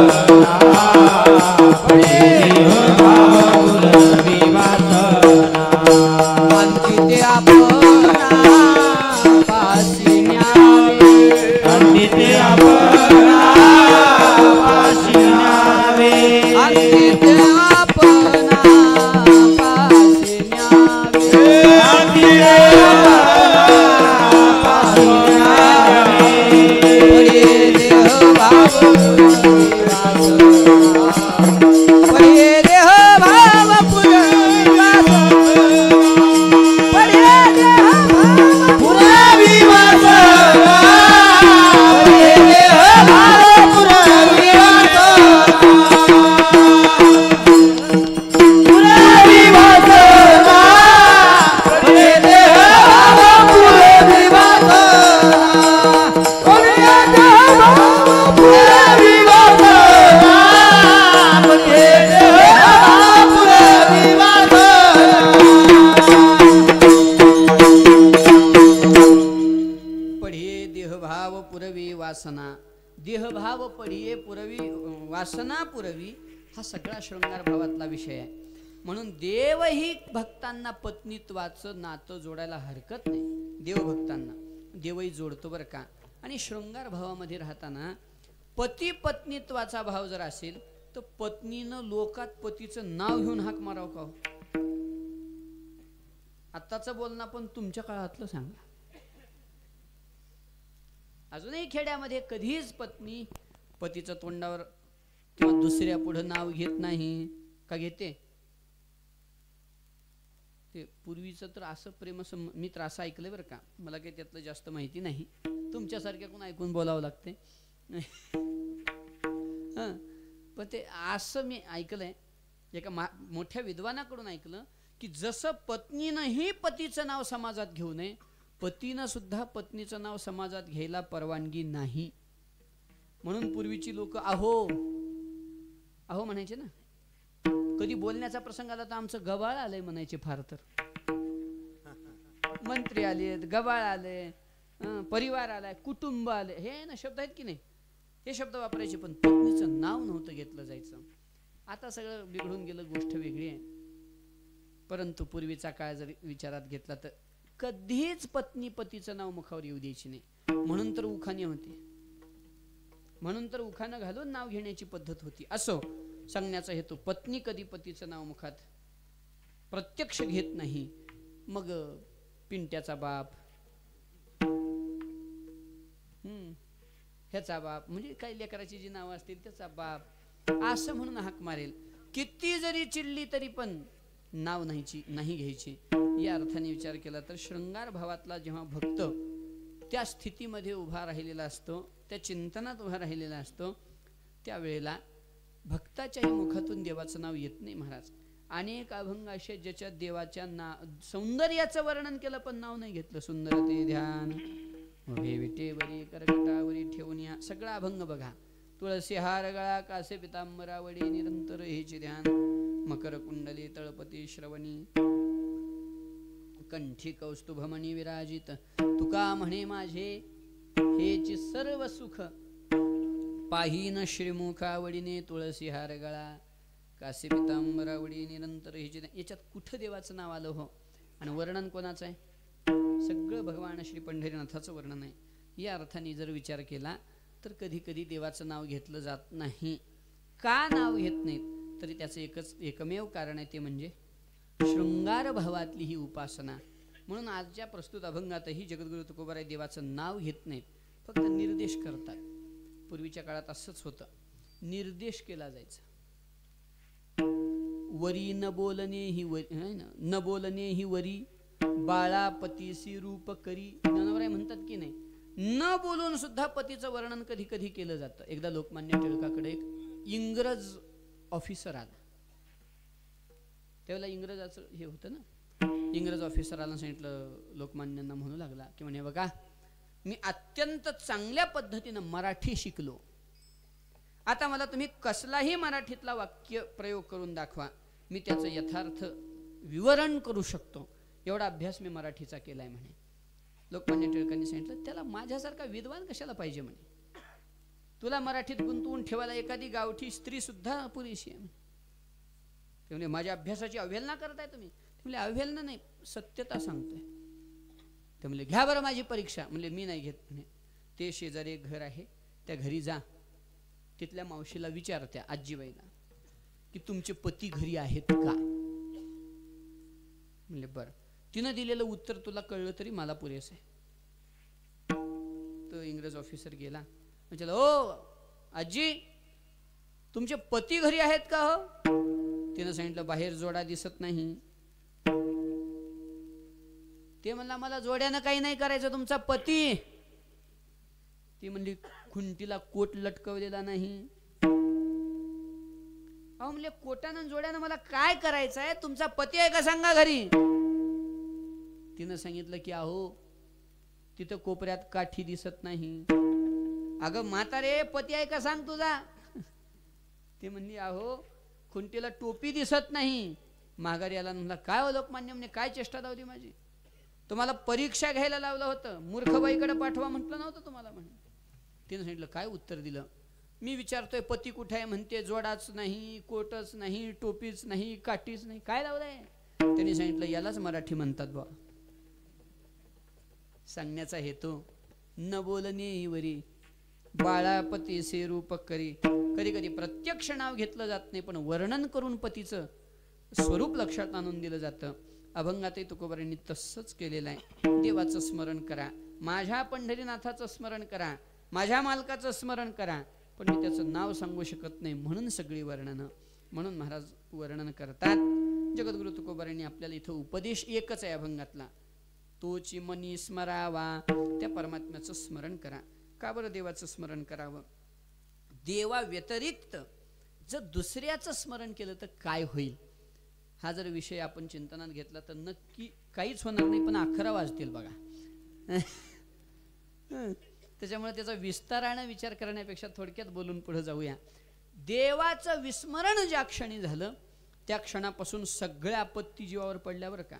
अंतिते आपणा पासी न्यावे, अंतिते आपणा पाशी न्यावे, अंतिते आपणा पासी न्यावे, अंतिते पाशी न्यावे. पढिये देह भाव पुरवी वासना, पढिये देह भाव पुरवी वासना, पढिये देह भाव पुरवी वासना, पढिये देह भाव पुरवी वासना, पुरवी वासना, पढिये देह भाव पुरवी वासना, पढिये देह भाव पुरवी वासना, पढिये देह भाव पुरवी वासना. पढिये देहभाव पुरवी वासना. देहभाव पढिये पुरवी वासना पुरवी, हा सगळा शृंगार भावातला विषय आहे. म्हणून देवही भक्तांना पत्नीत्वाचं नातं जोडायला हरकत नाही. देवभक्तांना देवही जोडतो बरं का. आणि शृंगार भावामध्ये राहताना पती पत्नीत्वाचा भाव जर असेल तर पत्नीनं लोकात पतीचं नाव घेऊन हाक मारावं का? आत्ताचं बोलणं पण तुमच्या काळातलं सांगा. अजूनही खेड्यामध्ये कधीच पत्नी पतीचं तोंडावर किंवा दुसऱ्या पुढे नाव घेत नाही का? घेते? ते पूर्वीचं तर असं प्रेम, मी तर असं ऐकलंय बरं का. मला काही त्यातलं जास्त माहिती नाही, तुमच्यासारख्या कोण ऐकून बोलावं लागते. पण ते असं मी ऐकलंय, एका मोठ्या विद्वानाकडून ऐकलं की जसं पत्नीनंही पतीचं नाव समाजात घेऊ नये, पतीनं सुद्धा पत्नीचं नाव समाजात घ्यायला परवानगी नाही. म्हणून पूर्वीची लोक अहो अहो म्हणायचे ना. कधी बोलण्याचा प्रसंग आला तर आमचं गबाळ आलंय म्हणायचे. फार तर मंत्री आलेत, गबाळ आले, परिवार आलाय, कुटुंब आले, हे ना शब्द आहेत की नाही, हे शब्द वापरायचे. पण पत्नीचं नाव नव्हतं घेतलं जायचं. आता सगळं बिघडून गेलं, गोष्ट वेगळी आहे. परंतु पूर्वीचा काळ जर विचारात घेतला तर कधीच पत्नी पतीचं नाव मुखावर येऊ द्यायची नाही. म्हणून तर उखाणे होते, म्हणून तर उखाणं घालून नाव घेण्याची पद्धत होती. असो, सांगण्याचा हेतू, पत्नी कधी पतीचं नाव मुखात प्रत्यक्ष घेत नाही. मग पिंट्याचा बाप, ह्याचा बाप, म्हणजे काही लेकराची जी नावं असतील त्याचा बाप, असं म्हणून हाक मारेल. किती जरी चिडली तरी पण नाव नाही घ्यायची. या अर्थाने विचार केला तर शृंगार भावातला जेव्हा भक्त त्या स्थितीमध्ये उभा राहिलेला असतो, त्या चिंतनात उभा राहिलेला असतो, त्यावेळेला भक्ताच्याही मुखातून देवाचं नाव येत नाही. महाराज, अनेक अभंग असे ज्याच्यात देवाच्या सौंदर्याचं वर्णन केलं पण नाव नाही घेतलं. सुंदर ते ध्यान उभे विटेवरी करकटावरी ठेवून या, सगळा अभंग बघा. तुळसी हार गळा कासे पितांबरावडी निरंतर हेचे ध्यान, मकर कुंडली तळपती श्रवणी कंठी कौस्तुभमणी विराजित, तुका म्हणे माझे हेची सर्व सुख, पाहीन श्रीमुखावडीने तुळसी हार गळा कासे पितांबरावडी निरंतर हेचे ध्यान. याच्यात कुठं देवाचं नाव आलं हो? आणि वर्णन कोणाचं आहे? सगळं भगवान श्री पंढरीनाथाचं वर्णन आहे. या अर्थाने जर विचार केला तर कधी कधी देवाचं नाव घेतलं जात नाही. का नाव घेत नाहीत? तरी त्याचं एकमेव कारण आहे, ते म्हणजे शृंगार भावातली ही उपासना. म्हणून आजच्या प्रस्तुत अभंगातही जगद्गुरु तुकोबाराय देवाचं नाव घेत नाहीत, फक्त निर्देश करतात. पूर्वीच्या काळात असंच होतं, निर्देश केला जायचा. वरी न बोलणे ही वरी, न बोलणे ही वरी बाळा पतीसी रूप करी. ज्ञानोबराय म्हणतात की नाही, न बोलून सुद्धा पतीचं वर्णन कधी कधी केलं जातं. एकदा लोकमान्य टिळकाकडे एक इंग्रज ऑफिसर आला. त्यावेळेला इंग्रजाचं हे होतं ना. इंग्रज ऑफिसर आला, सांगितलं लोकमान्यांना, म्हणू लागला की म्हणे बघा, मी अत्यंत चांगल्या पद्धतीनं मराठी शिकलो. आता मला तुम्ही कसलाही मराठीतला वाक्य प्रयोग करून दाखवा, मी त्याचं यथार्थ विवरण करू शकतो. एवढा अभ्यास मी मराठीचा केलाय म्हणे. लोकमान्य टिळकांनी सांगितलं, त्याला माझ्यासारखा विद्वान कशाला पाहिजे म्हणे. तुला मराठीत गुंतवून ठेवायला एखादी गावठी स्त्री सुद्धा पुरेशी आहे. ते म्हणजे माझ्या अभ्यासाची अवहेलना करताय तुम्ही. ते म्हणजे अवहेलना नाही, सत्यता सांगतोय. ते म्हणजे घ्या बरं माझी परीक्षा. म्हणजे मी नाही घेत म्हणे. ते शेजारी एक घर आहे, त्या घरी जा, तिथल्या मावशीला विचार, त्या आजीबाईला, की तुमचे पती घरी आहेत का. म्हणजे बरं, तिनं दिलेलं उत्तर तुला कळलं तरी मला पुरेस आहे. तो इंग्रज ऑफिसर गेला, म्हणजे ओ आजी, तुमचे पती घरी आहेत का हो. तिनं सांगितलं, बाहेर जोडा दिसत नाही. ते म्हणला, मला जोड्यानं काही नाही करायचं, तुमचा पती. ती म्हणली, खुंटीला कोट लटकवलेला नाही. अहो म्हणले, कोटानं जोड्यानं मला काय करायचं आहे, तुमचा पती आहे का सांगा घरी. तिनं सांगितलं की अहो तिथं कोपऱ्यात काठी दिसत नाही. अगं म्हातारे, पती आहे का सांग तुझा. ती म्हणली, अहो खुंटीला टोपी दिसत नाही. माघारी आला, म्हणला काय हो लोकमान्य, म्हणे काय चेष्टा लावली माझी. तुम्हाला परीक्षा घ्यायला लावलं होतं, मूर्खबाईकडे पाठवा म्हटलं नव्हतं तुम्हाला म्हणे. तिनं सांगितलं, काय उत्तर दिलं. मी विचारतोय पती कुठे आहे, म्हणते जोडाच नाही, कोटच नाही, टोपीच नाही, काठीच नाही. काय लावलंय. त्यांनी सांगितलं, यालाच मराठी म्हणतात बा. सांगण्याचा हेतू, न बोलणे ही वरी बाळापती से रूप करी. कधी कधी प्रत्यक्ष नाव घेतलं जात नाही, पण वर्णन करून पतीचं स्वरूप लक्षात आणून दिलं जातं. अभंगातही तुकोबारायांनी तसंच केलेलं आहे. देवाचं स्मरण करा, माझ्या पंढरीनाथाचं स्मरण करा, माझ्या मालकाचं स्मरण करा, पण मी त्याचं नाव सांगू शकत नाही, म्हणून सगळी वर्णनं. म्हणून महाराज वर्णन करतात. जगद्गुरु तुकोबारायांनी आपल्याला इथं उपदेश एकच आहे अभंगातला, तोची मनी स्मरावा. त्या परमात्म्याचं स्मरण करा. का बरं देवाचं स्मरण करावं. देवा व्यतिरिक्त जर दुसऱ्याचं स्मरण केलं तर काय होईल, हा जर विषय आपण चिंतनात घेतला तर नक्की काहीच होणार नाही, पण 11 वाजतील बघा. त्याच्यामुळे त्याचा विस्ताराने विचार करण्यापेक्षा थोडक्यात बोलून पुढे जाऊया. देवाचं विस्मरण ज्या क्षणी झालं त्या क्षणापासून सगळ्या आपत्ती जीवावर पडल्यावर का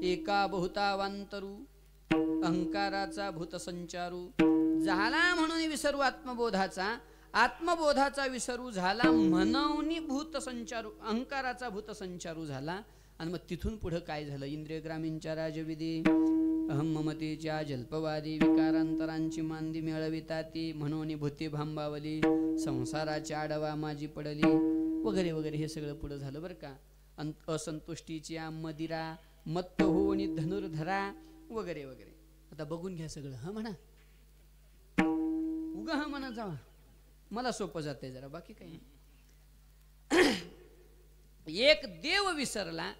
एका बहुतावांतरू अहंकाराचा भूतसंचारू झाला म्हणून विसरू आत्मबोधाचा, आत्मबोधाचा विसरू झाला म्हणून भूतसंचारू अहंकाराचा भूतसंचारू झाला. आणि मग तिथून पुढं काय झालं? इंद्रिय ग्रामीणच्या राजविधी अहम ममतेच्या जल्पवादी विकारांतरांची मांदी मिळविता ती म्हणून भूती भांबावली संसाराच्या आडवा माझी पडली वगैरे वगैरे हे सगळं पुढं झालं बरं का. असंतुष्टीची मदिरा मत्त हो आणि धनुर्धरा वगैरे वगैरे. आता बघून घ्या सगळं. हा म्हणा उगा हा म्हणा जावा, मला सोपं जाते जरा, बाकी काही. एक देव विसरला,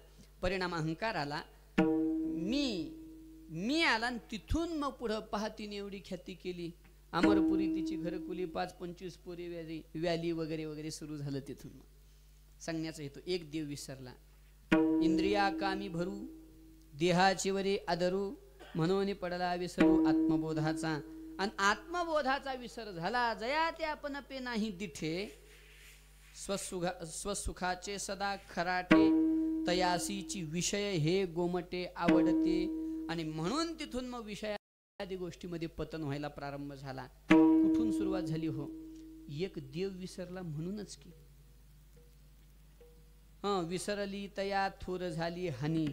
परिणाम अहंकार आला, मी आला आणि तिथून मग पुढं पहातीने एवढी ख्याती केली, अमरपुरी तिची घरकुली 5-25 पोरी व्याली वगैरे वगैरे सुरू झालं. तिथून मग सांगण्याचा हेतू एक देव विसरला, इंद्रिया कामी भरू देहाची वरी आदरू म्हणून पडला विसरू आत्मबोधाचा. आणि आत्मबोधाचा विसर झाला जया ते आपण पे नाही दिठे स्वसुखाचे सदा खराटे तयासीची विषय हे गोमटे आवडते. आणि म्हणून तिथून मग विषयादी गोष्टीमध्ये पतन व्हायला प्रारंभ झाला. कुठून सुरुवात झाली? हो, एक देव विसरला म्हणूनच की. विसरली तया थोर झाली हानी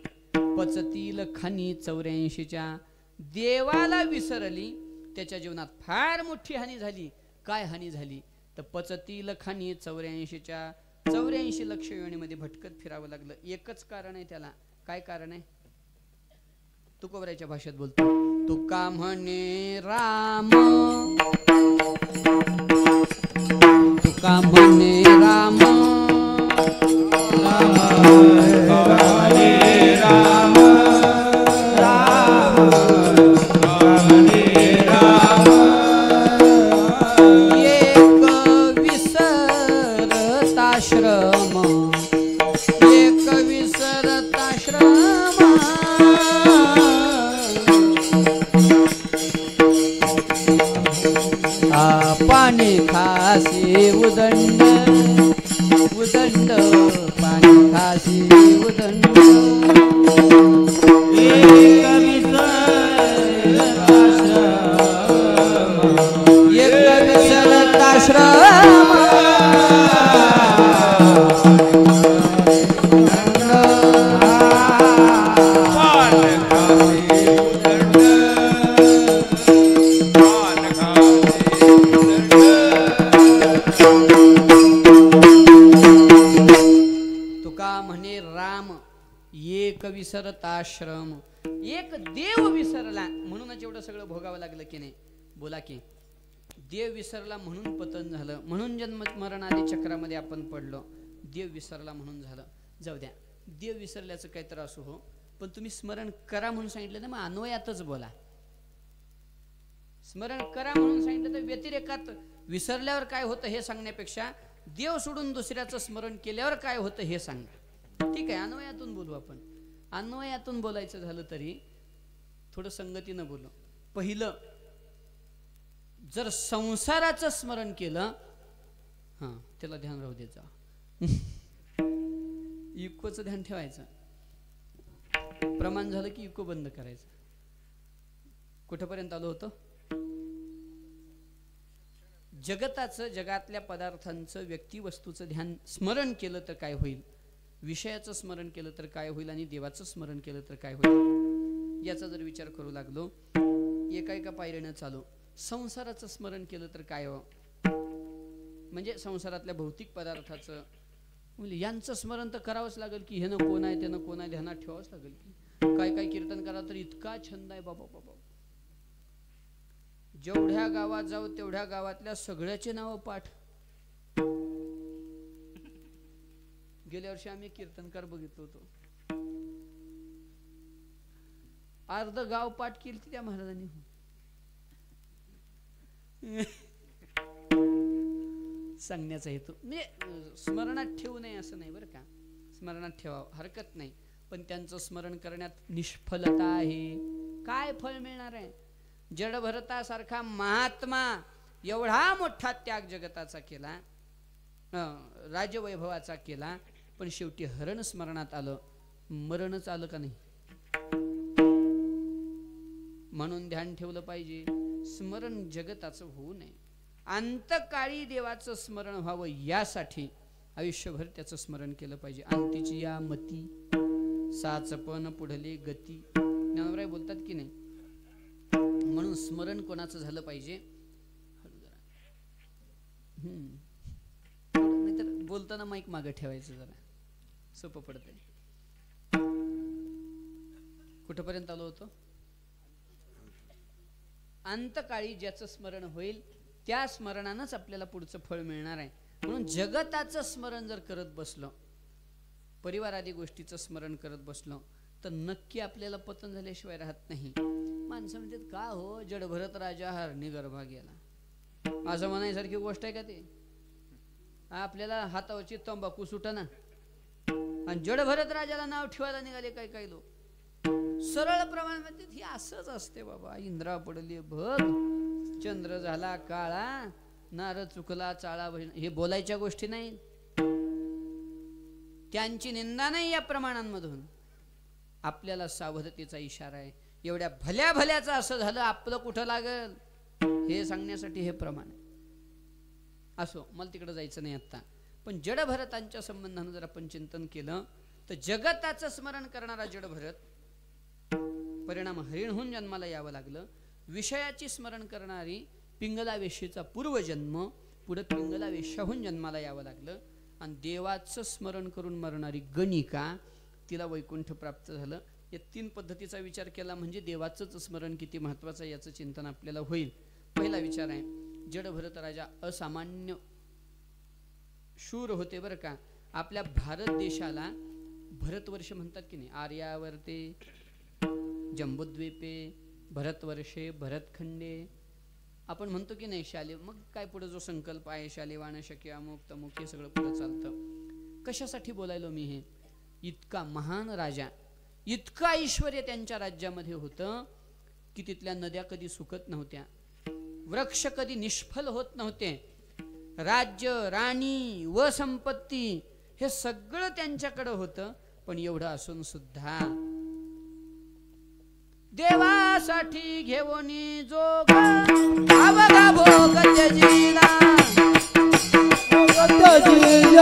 पचतील खानी 84च्या. देवाला विसरली, त्याच्या जीवनात फार मोठी हानी झाली. काय हानी झाली? तर पचतील खानी 84च्या 84 लक्ष योनीमध्ये भटकत फिरावं लागलं. एकच कारण आहे त्याला. काय कारण आहे? तुकोबराच्या भाषेत बोलतो, तुका म्हणे राम, तुका म्हणे राम, पाणी खासी उदंड उदंड पाणी खासी उदंड एक विसरताश्रम विसरताश्रम. एक देव विसरला म्हणूनच एवढं सगळं भोगावं लागलं की नाही? बोला की. देव विसरला म्हणून पतन झालं, म्हणून जन्म मरण आदी चक्रामध्ये आपण पडलो. देव विसरला म्हणून झालं. जाऊ द्या, देव विसरल्याचं काही तर असो हो, पण तुम्ही स्मरण करा म्हणून सांगितलं ना, मग अन्वयातच बोला. स्मरण करा म्हणून सांगितलं तर व्यतिरेकात विसरल्यावर काय होतं हे सांगण्यापेक्षा देव सोडून दुसऱ्याचं स्मरण केल्यावर काय होतं हे सांगा. ठीक आहे, अन्वयातून बोलू आपण. अन्वयातून बोलायचं झालं तरी थोडं संगतीनं बोलू. पहिलं, जर संसाराचं स्मरण केलं, हां त्याला ध्यान राहू द्यायचं, इकोचं ध्यान ठेवायचं. प्रमाण झालं की इको बंद करायचं. कुठेपर्यंत आलो होतो? जगताचं, जगातल्या पदार्थांचं, व्यक्ती वस्तूचं ध्यान स्मरण केलं तर काय होईल, विषयाचं स्मरण केलं तर काय होईल, आणि देवाचं स्मरण केलं तर काय होईल, याचा जर विचार करू लागलो, एका एका पायरीनं चालू. संसाराचं स्मरण केलं तर काय हो, म्हणजे संसारातल्या भौतिक पदार्थाचं, म्हणजे यांचं स्मरण तर करावंच लागेल की, ह्यानं कोण आहे त्यानं कोण आहे ध्यानात ठेवावंच लागेल की. काय काय कीर्तन करा तर इतका छंद आहे बाबा बाबा, जेवढ्या गावात जाऊ तेवढ्या गावातल्या सगळ्याचे नाव पाठ. गेल्या वर्षी आम्ही कीर्तनकार बघितलो होतो, अर्ध गाव पाठ केली त्या महाराजांनी. सांगण्याचा हेतू म्हणजे स्मरणात ठेवू नये असं नाही बरं का, स्मरणात ठेवावं हरकत नाही, पण त्यांचं स्मरण करण्यात निष्फलता आहे. काय फळ मिळणार आहे? जडभरतासारखा महात्मा एवढा मोठा त्याग जगताचा केला, राजवैभवाचा केला, पण शेवटी हरण स्मरणात आलं, मरणच आलं का नाही. म्हणून ध्यान ठेवलं पाहिजे, स्मरण जगताचं होऊ नये. अंतकाळी देवाचं स्मरण व्हावं यासाठी आयुष्यभर त्याचं स्मरण केलं पाहिजे. अंतीची या मती साचपण पुढले गती, ज्ञानोबराय बोलतात की नाही. म्हणून स्मरण कोणाचं झालं पाहिजे. नाहीतर बोलताना माईक मागे ठेवायचं, जरा सोपं पडतंय. कुठपर्यंत आलो होतो. अंतकाळी ज्याचं स्मरण होईल त्या स्मरणानंच आपल्याला पुढचं फळ मिळणार आहे. म्हणून जगताचं स्मरण जर करत बसलो, परिवार आदी गोष्टीचं स्मरण करत बसलो, तर नक्की आपल्याला पतन झाल्याशिवाय राहत नाही. माणसं म्हणतात का हो, जडभरत राजा हरणी गर्भा गेला, असं म्हणायसारखी गोष्ट आहे का ते. आपल्याला हातावरची तंबाखू सुटना आणि जडभरत राजाला नाव ठेवायला निघाले काही काही लोक. सरळ प्रमाण म्हणतात ही असंच असते बाबा. इंद्रा पडली भग, चंद्र झाला काळा, नार चुकला चाळा बहिण, हे बोलायच्या गोष्टी नाही. त्यांची निंदा नाही या प्रमाणांमधून. आपल्याला सावधतेचा इशारा आहे. एवढ्या भल्या भल्याचं असं झालं, आपलं कुठं लागल हे सांगण्यासाठी हे प्रमाण आहे. असो, मला तिकडे जायचं नाही आता. पण जडभरतांच्या संबंधानं जर आपण चिंतन केलं तर जगताचं स्मरण करणारा जडभरत, परिणाम हरिण जन्माला यावं लागलं. विषयाची स्मरण करणारी पिंगला वेशीचा पूर्वजन्म, पुढे पिंगला वेश्याहून जन्माला यावं लागलं. आणि देवाचं स्मरण करून मरणारी गणिका, तिला वैकुंठ प्राप्त झालं. या तीन पद्धतीचा विचार केला म्हणजे देवाचंच स्मरण किती महत्वाचं याचं चिंतन आपल्याला होईल. पहिला विचार आहे, जडभरत राजा असामान्य शूर होते बरं का. आपल्या भारत देशाला भरतवर्ष म्हणतात की नाही. आर्यावर्ते जंबुद्वीपे भरतवर्षे भरतखंडे आपण म्हणतो की नाही. शाले, मग काय पुढे जो संकल्प आहे शालिवान शक्य अमुक तमुक हे सगळं पुढे चालतं. कशासाठी बोलायलो मी हे. इतका महान राजा, इतका ऐश्वर्य त्यांच्या राज्यामध्ये होतं की तिथल्या नद्या कधी सुकत नव्हत्या, वृक्ष कधी निष्फल होत नव्हते. राज्य, राणी व संपत्ती हे सगळं त्यांच्याकडे होतं. पण एवढं असून सुद्धा देवासाठी घेऊनी जोग अवघा भोग त्यजिला, त्यजिला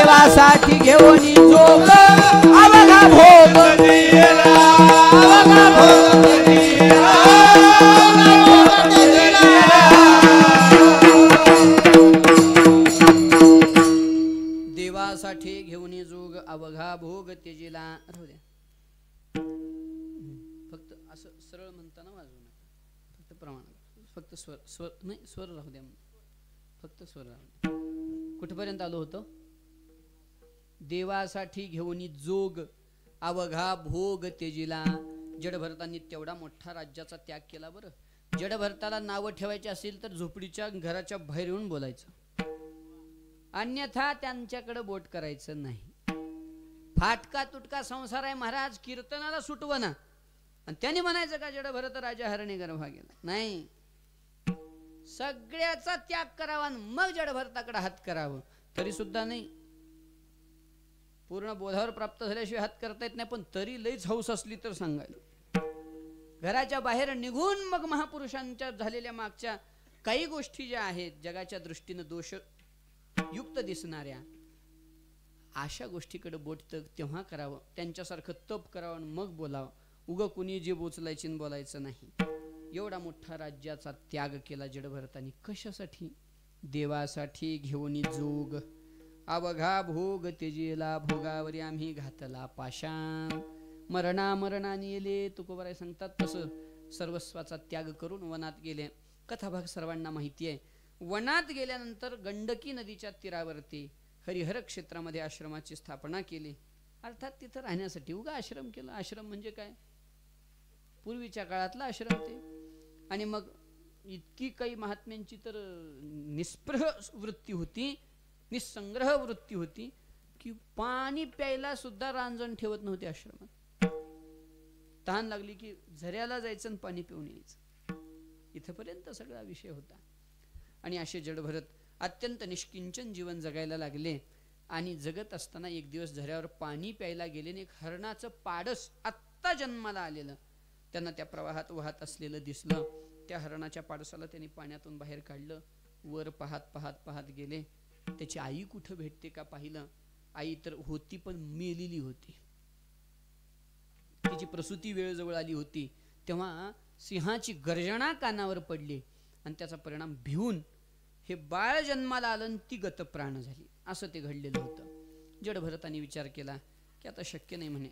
देवासाठी घेऊनी स्वर राहू द्या, फक्त स्वर राहू द्या. कुठपर्यंत आलो होतो. देवासाठी घेऊनी जोग अवघा भोग त्यजिला. जडभरतांनी तेवढा मोठा राज्याचा त्याग केला. बरं, जडभरताला नावं ठेवायची असेल तर झोपडीच्या घराच्या बाहेर येऊन बोलायचं, अन्यथा त्यांच्याकडे बोट करायचं नाही. फाटका तुटका संसार आहे महाराज, कीर्तनाला सुटवना आणि त्याने म्हणायचं का जडभरत राजा हरणे गर्भा गेला. नाही, सगळ्याचा त्याग करावा मग जडभरताकडे हात करावं. तरी सुद्धा नाही, पूर्ण बोधावर प्राप्त झाल्याशिवाय हात करता येत नाही. पण तरी लईच हौस असली तर सांगायला, घराच्या बाहेर निघून मग महापुरुषांच्या झालेल्या मागच्या काही गोष्टी ज्या आहेत जगाच्या दृष्टीनं दोष युक्त दिसणाऱ्या, अशा गोष्टीकडे बोट तेव्हा करावं. त्यांच्यासारखं तप करावं मग बोलावं. उग कुणी जीभ उचलायची बोलायचं नाही. एवढा मोठा राज्याचा त्याग केला जडभरतांनी. कशासाठी. देवासाठी घेऊन जोग अवघा भोग तेजेला भोगावरी आम्ही घातला पाषाण मरणाने येले. तुकोबाराय सांगतात तसं सर्वस्वाचा त्याग करून वनात गेले. कथाभाग सर्वांना माहिती आहे. वनात गेल्यानंतर गंडकी नदीच्या तीरावरती हरिहर क्षेत्रामध्ये आश्रमाची स्थापना केली. अर्थात तिथं राहण्यासाठी उगा आश्रम केला. आश्रम म्हणजे काय, पूर्वीच्या काळातला आश्रम ते. आणि मग इतकी काही महात्म्यांची तर निस्पृह वृत्ती होती, निसंग्रह वृत्ती होती की पाणी प्यायला सुद्धा रांजण ठेवत नव्हते आश्रमात. तहान लागली की झऱ्याला जायचं आणि पाणी पिऊन यायचं. इथपर्यंत सगळा विषय होता. आणि असे जडभरत अत्यंत निष्किंचन जीवन जगायला लागले. आणि जगत असताना एक दिवस झऱ्यावर पाणी प्यायला गेले आणि एक हरणाचं पाडस आत्ता जन्माला आलेलं त्यांना त्या प्रवाहात वाहत असलेलं दिसलं. त्या हरणाच्या पाडसाला त्यांनी पाण्यातून बाहेर काढलं. वर पाहत पाहत पाहत गेले. त्याची आई कुठं भेटते का पाहिलं. आई तर होती पण मेलेली होती. तिची प्रसूती वेळ जवळ आली होती. तेव्हा सिंहाची गर्जना कानावर पडली आणि त्याचा परिणाम भिवून हे बाळ जन्माला आलं आणि ती गतप्राण झाली. असं ते घडलेलं होतं. जडभरताने विचार केला की आता शक्य नाही म्हणे,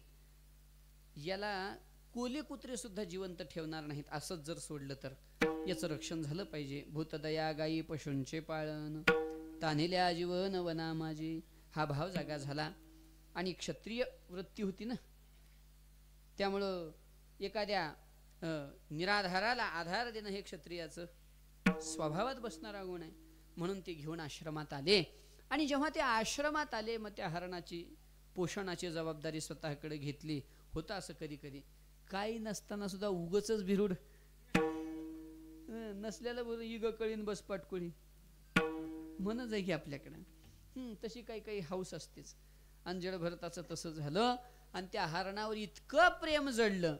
याला कोले कुत्रे सुद्धा जिवंत ठेवणार नाहीत. असंच जर सोडलं तर याचं रक्षण झालं पाहिजे. भूतदया गायी पशूंचे पाळण तान्हेल्या जीवन वना माझे, हा भाव जागा झाला. आणि क्षत्रिय वृत्ती होती ना, त्यामुळं एखाद्या निराधाराला आधार देणं हे क्षत्रियाचं स्वभावात बसणारा गुण आहे. म्हणून ते घेऊन आश्रमात आले. आणि जेव्हा ते आश्रमात आले मग त्या हरणाची पोषणाची जबाबदारी स्वतःकडे घेतली. होतं असं कधी कधी, काही नसताना सुद्धा उगच भिरूड नसल्याला बरं इग कळीन बस पाटकोळी म्हणच आहे की आपल्याकडं. तशी काही काही हौस असतेच. आणि जडभरताचं तसं झालं. आणि त्या हरणावर इतकं प्रेम जडलं,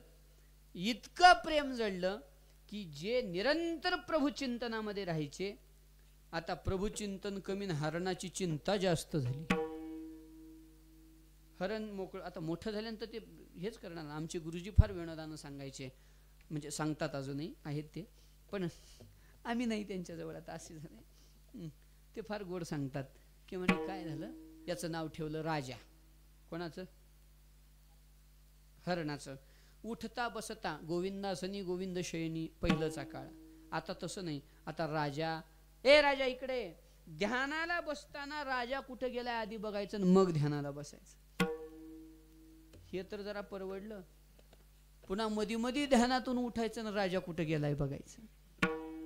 इतकं प्रेम जडलं की जे निरंतर प्रभुचिंतनामध्ये राहायचे, आता प्रभुचिंतन कमी, हरणाची चिंता जास्त झाली. हरण मोकळं आता मोठं झाल्यानंतर ते हेच करणार. आमचे गुरुजी फार विनोदानं सांगायचे, म्हणजे सांगतात अजूनही आहेत ते, पण आम्ही नाही त्यांच्याजवळ. आता असे झाले. ते फार गोड सांगतात की म्हणे काय झालं, याचं नाव ठेवलं राजा. कोणाचं? हरणाचं. उठता बसता गोविंदासनी गोविंद शयनी पहिलंचा काळ. आता तसं नाही. आता राजा, ए राजा इकडे. ध्यानाला बसताना राजा कुठे गेलाय आधी बघायचं आणि मग ध्यानाला बसायचं. हे तर जरा परवडलं. पुन्हा मधी मधी ध्यानातून उठायचं आणि राजा कुठे गेलाय बघायचं.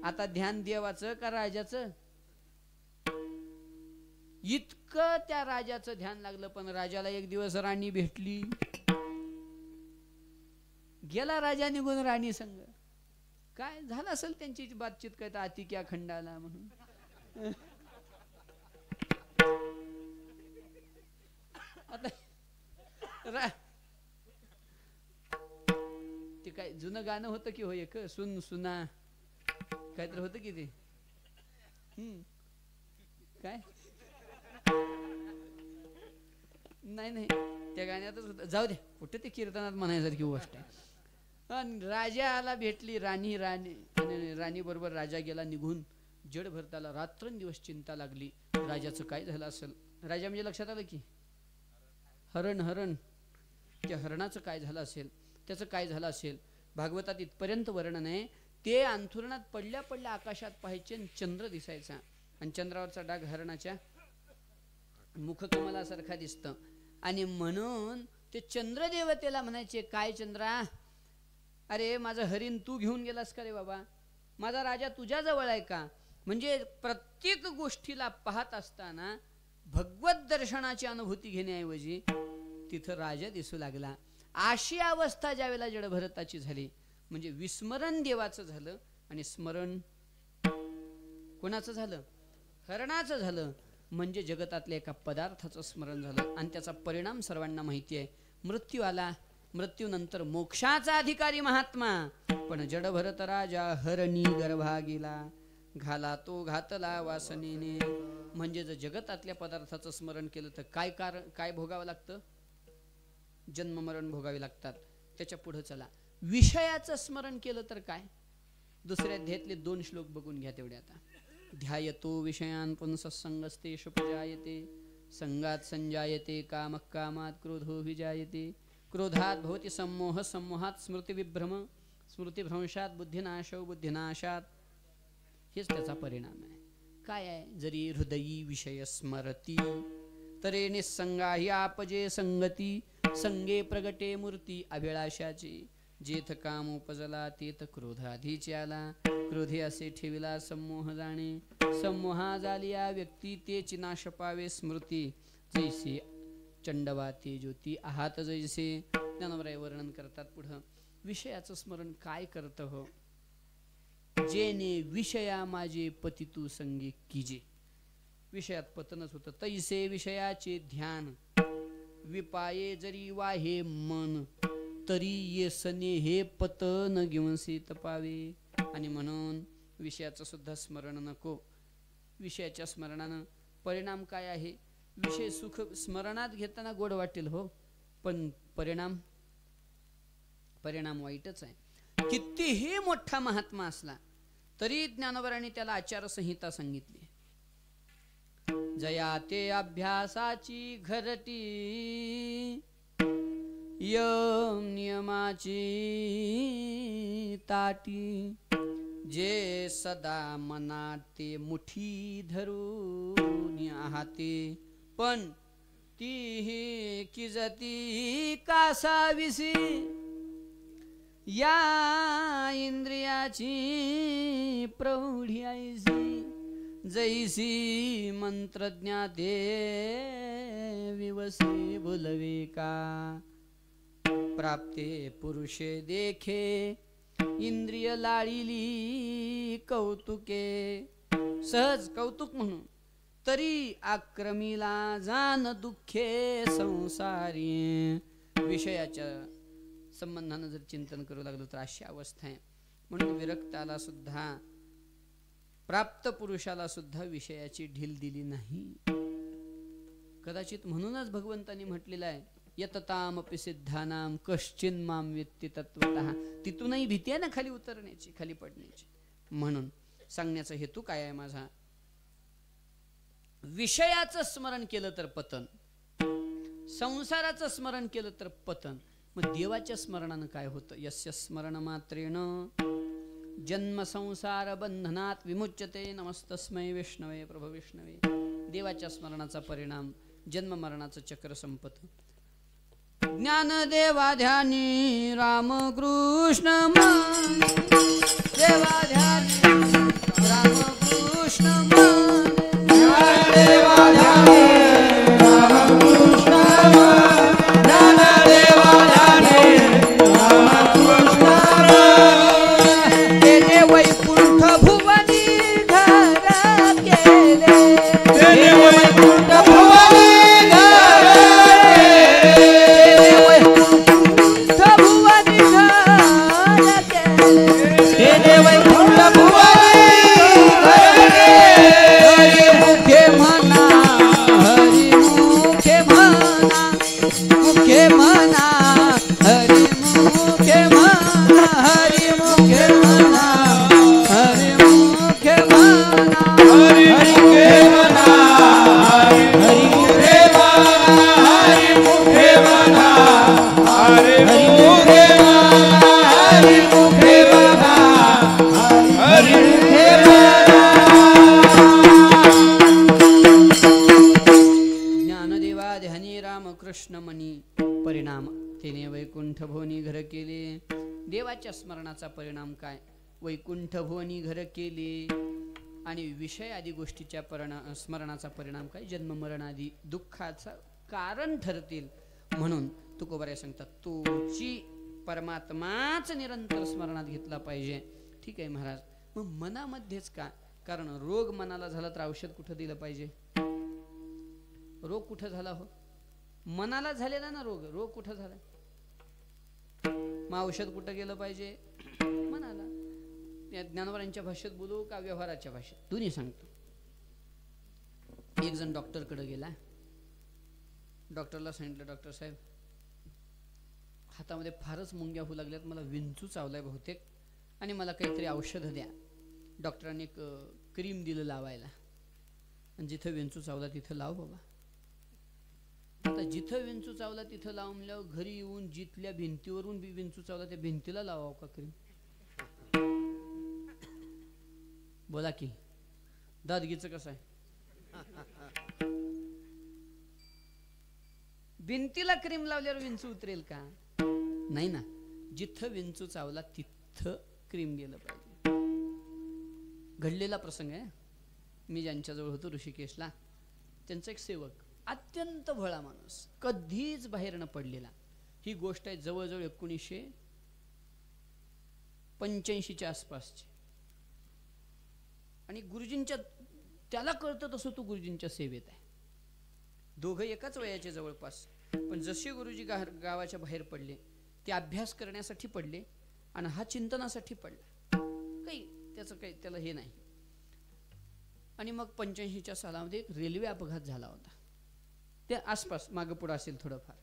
आता ध्यान देवाचं का राजाचं? इतकं त्या राजाचं ध्यान लागलं. पण राजाला एक दिवस राणी भेटली. गेला राजा निघून राणी संग. काय झालं असेल त्यांची बातचीत, काय तर आतिक्या खंडाला म्हणून. आता ते काय जुनं गाणं होतं की हो, एक सुन सुना काय तर होतं की ते. काय नाही त्या गाण्यातच होतं. जाऊ दे, कुठे ते कीर्तनात म्हणायसारखी गोष्ट आहे. राजाला भेटली राणी. राणी बरोबर राजा गेला निघून. जडभरताला रात्रंदिवस चिंता लागली, राजाचं काय झालं असेल. राजा म्हणजे लक्षात आलं की हरण. त्या हरणाचं काय झालं असेल, त्याचं काय झालं असेल. भागवतात इथपर्यंत वर्णन आहे. ते अंथरुणात पडल्या पडल्या आकाशात पाहायचे, चंद्र दिसायचा आणि चंद्रावरचा डाग हरणाच्या मुखकमलासारखा दिसतं. आणि म्हणून ते चंद्रदेवतेला म्हणायचे, काय चंद्रा, अरे माझं हरिण तू घेऊन गेलास का रे बाबा, माझा राजा तुझ्या जवळ आहे का. म्हणजे प्रत्येक गोष्टीला पाहत असताना भगवत दर्शनाची अनुभूती घेण्याऐवजी तिथं राजा दिसू लागला. अशी अवस्था ज्यावेळेला जडभरताची झाली, म्हणजे विस्मरण देवाचं झालं आणि स्मरण कोणाचं झालं, हरणाचं झालं. म्हणजे जगतातल्या एका पदार्थाचं स्मरण झालं आणि त्याचा परिणाम सर्वांना माहिती आहे. मृत्यू आला, मृत्यूनंतर मोक्षाचा अधिकारी महात्मा. पण जडभरत राजा हरणी गर्भा गेला, घाला तो घातला वासनेने. म्हणजे जर जगतातल्या पदार्थाचं स्मरण केलं तर काय भोगावं लागतं, जन्म मरण भोगावे लागतात. त्याच्या पुढे चला, विषयाचं स्मरण केलं तर काय. दुसऱ्या अध्यायातले 2 श्लोक बघून घ्या तेवढे. आता ध्यायतो विषयान पुंसः संगस्तेषु प्रजायते संगात संजायते कामः कामात् क्रोधो विजायते क्रोधात् भवति सम्मोह सम्मोहात् स्मृतिविभ्रम स्मृतिभ्रंशात बुद्धिनाशो बुद्धिनाशात हेच त्याचा परिणाम आहे. काय आहे? जरी हृदयी विषय स्मरती तरे निसंगाही आपजे संगती संगे प्रगटे मूर्ती अभिलाषाची जेथ काम उपजला तेथ क्रोध आधीची आला क्रोधे असे ठेविला सम्मोह जाणे सम्मोहा झालिया व्यक्ती तेची नाश पावे स्मृती जैसे चंडवा ते ज्योती आहात जैसे ज्ञानोबराय वर्णन करतात पुढं. विषयाचं स्मरण काय करत हो? जेने विषया माझे पती तू संगे कीजे. विषयात पतनच होतं. तैसे विषयाचे ध्यान विपाये जरी वाहे मन तरी येसने हे पतन घेऊन सीत पावे. आणि म्हणून विषयाचं सुद्धा स्मरण नको. विषयाच्या स्मरणानं परिणाम काय आहे? विषय सुख स्मरणात घेताना गोड वाटेल हो, पण परिणाम वाईटच आहे. कितीही मोठा महात्मा असला तरी ज्ञानोबरांनी त्याला आचारसंहिता सांगितली. जया ते अभ्यासाची घरटी यम नियमाची ताटी जे सदा मनात ते मुठी धरून आहाते पण ती किजती कासाविसी या इंद्रियाची प्रौढी ऐसी जैसी मंत्रज्ञा दे विवसे बोलवे का प्राप्ते पुरुषे देखे इंद्रिय लाळिली कौतुके सहज कौतुक म्हणून तरी आक्रमीला जान दुःखे संसारी. विषयाच्या संबंधानं जर चिंतन करू लागलो तर अशी अवस्था आहे. म्हणून विरक्ताला सुद्धा प्राप्त पुरुषाला सुद्धा विषयाची ढील दिली नाही. कदाचित म्हणूनच भगवंतांनी म्हटलेलं आहे यततामपि सिद्धानाम कश्चिन माम वेत्ति तत्वतः. तिथूनही भीती आहे ना खाली उतरण्याची, खाली पडण्याची. म्हणून सांगण्याचा हेतू काय आहे माझा? विषयाचं स्मरण केलं तर पतन, संसाराचं स्मरण केलं तर पतन. मग देवाच्या स्मरणानं काय होतं? यस्य स्मरण मात्रेण जन्म संसार बंधनात विमुच्यते नमस्तस्मै विष्णवे प्रभु विष्णवे. देवाच्या स्मरणाचा परिणाम जन्म मरणाचं चक्र संपत. ज्ञानदेवाध्यानी रामकृष्ण मान देवाध्यानी रामकृष्ण मान ज्ञानदेवाध्यानी रामकृष्ण मान ज्ञानदेवाध्यानी रामकृष्ण मान तेने वैकुंठ भुवनी घर केले तेने वैकुंठ भुवनी स्मरणाचा परिणाम काय? वैकुंठ भुवनी घर केले. आणि विषय आदी गोष्टीच्या स्मरणाचा परिणाम काय? जन्म मरण आदी दुःखाचा कारण ठरतील. म्हणून तुकोबाराय सांगतात तोची परमात्माच निरंतर स्मरणात घेतला पाहिजे. ठीक आहे महाराज, मग मनामध्येच का? कारण रोग मनाला झाला तर औषध कुठं दिलं पाहिजे? रोग कुठं झाला हो? मनाला झालेला ना रोग. रोग कुठं झाला? मग औषध कुठं गेलं पाहिजे? मनाला. या ज्ञानोबरांच्या भाषेत बोलू का व्यवहाराच्या भाषेत? दोन्ही सांगतो. एक जण डॉक्टरकडे गेला. डॉक्टरला सांगितलं डॉक्टर साहेब हातामध्ये फारच मुंग्या होऊ लागल्यात, मला विंचू चावलाय बहुतेक आणि मला काहीतरी औषधं द्या. डॉक्टरांनी एक क्रीम दिलं लावायला आणि जिथं विंचू चावला तिथं लाव बाबा. आता जिथं विंचू चावला तिथं लावल्यावर घरी येऊन जिथल्या भिंतीवरून विंचू चावला त्या भिंतीला लावावं का क्रीम? बोला की दादगीचं कसं आहे? भिंतीला क्रीम लावल्यावर विंचू उतरेल का? नाही ना. जिथं विंचू चावला तिथं क्रीम गेलं पाहिजे. घडलेला प्रसंग आहे. मी ज्यांच्याजवळ होतो ऋषिकेशला, त्यांचा एक सेवक, अत्यंत भोळा माणूस, कधीच बाहेर न पडलेला. ही गोष्ट आहे जवळजवळ 1985च्या आसपासची. आणि गुरुजींच्या, त्याला कळतं तसं तो गुरुजींच्या सेवेत आहे. दोघं एकाच वयाचे जवळपास. पण जसे गुरुजी गावाच्या बाहेर पडले, ते अभ्यास करण्यासाठी पडले आणि हा चिंतनासाठी पडला. त्याचं काही त्याला हे नाही. आणि मग 85च्या सालामध्ये एक रेल्वे अपघात झाला होता. त्या आसपास मागं पुढं असेल थोडंफार,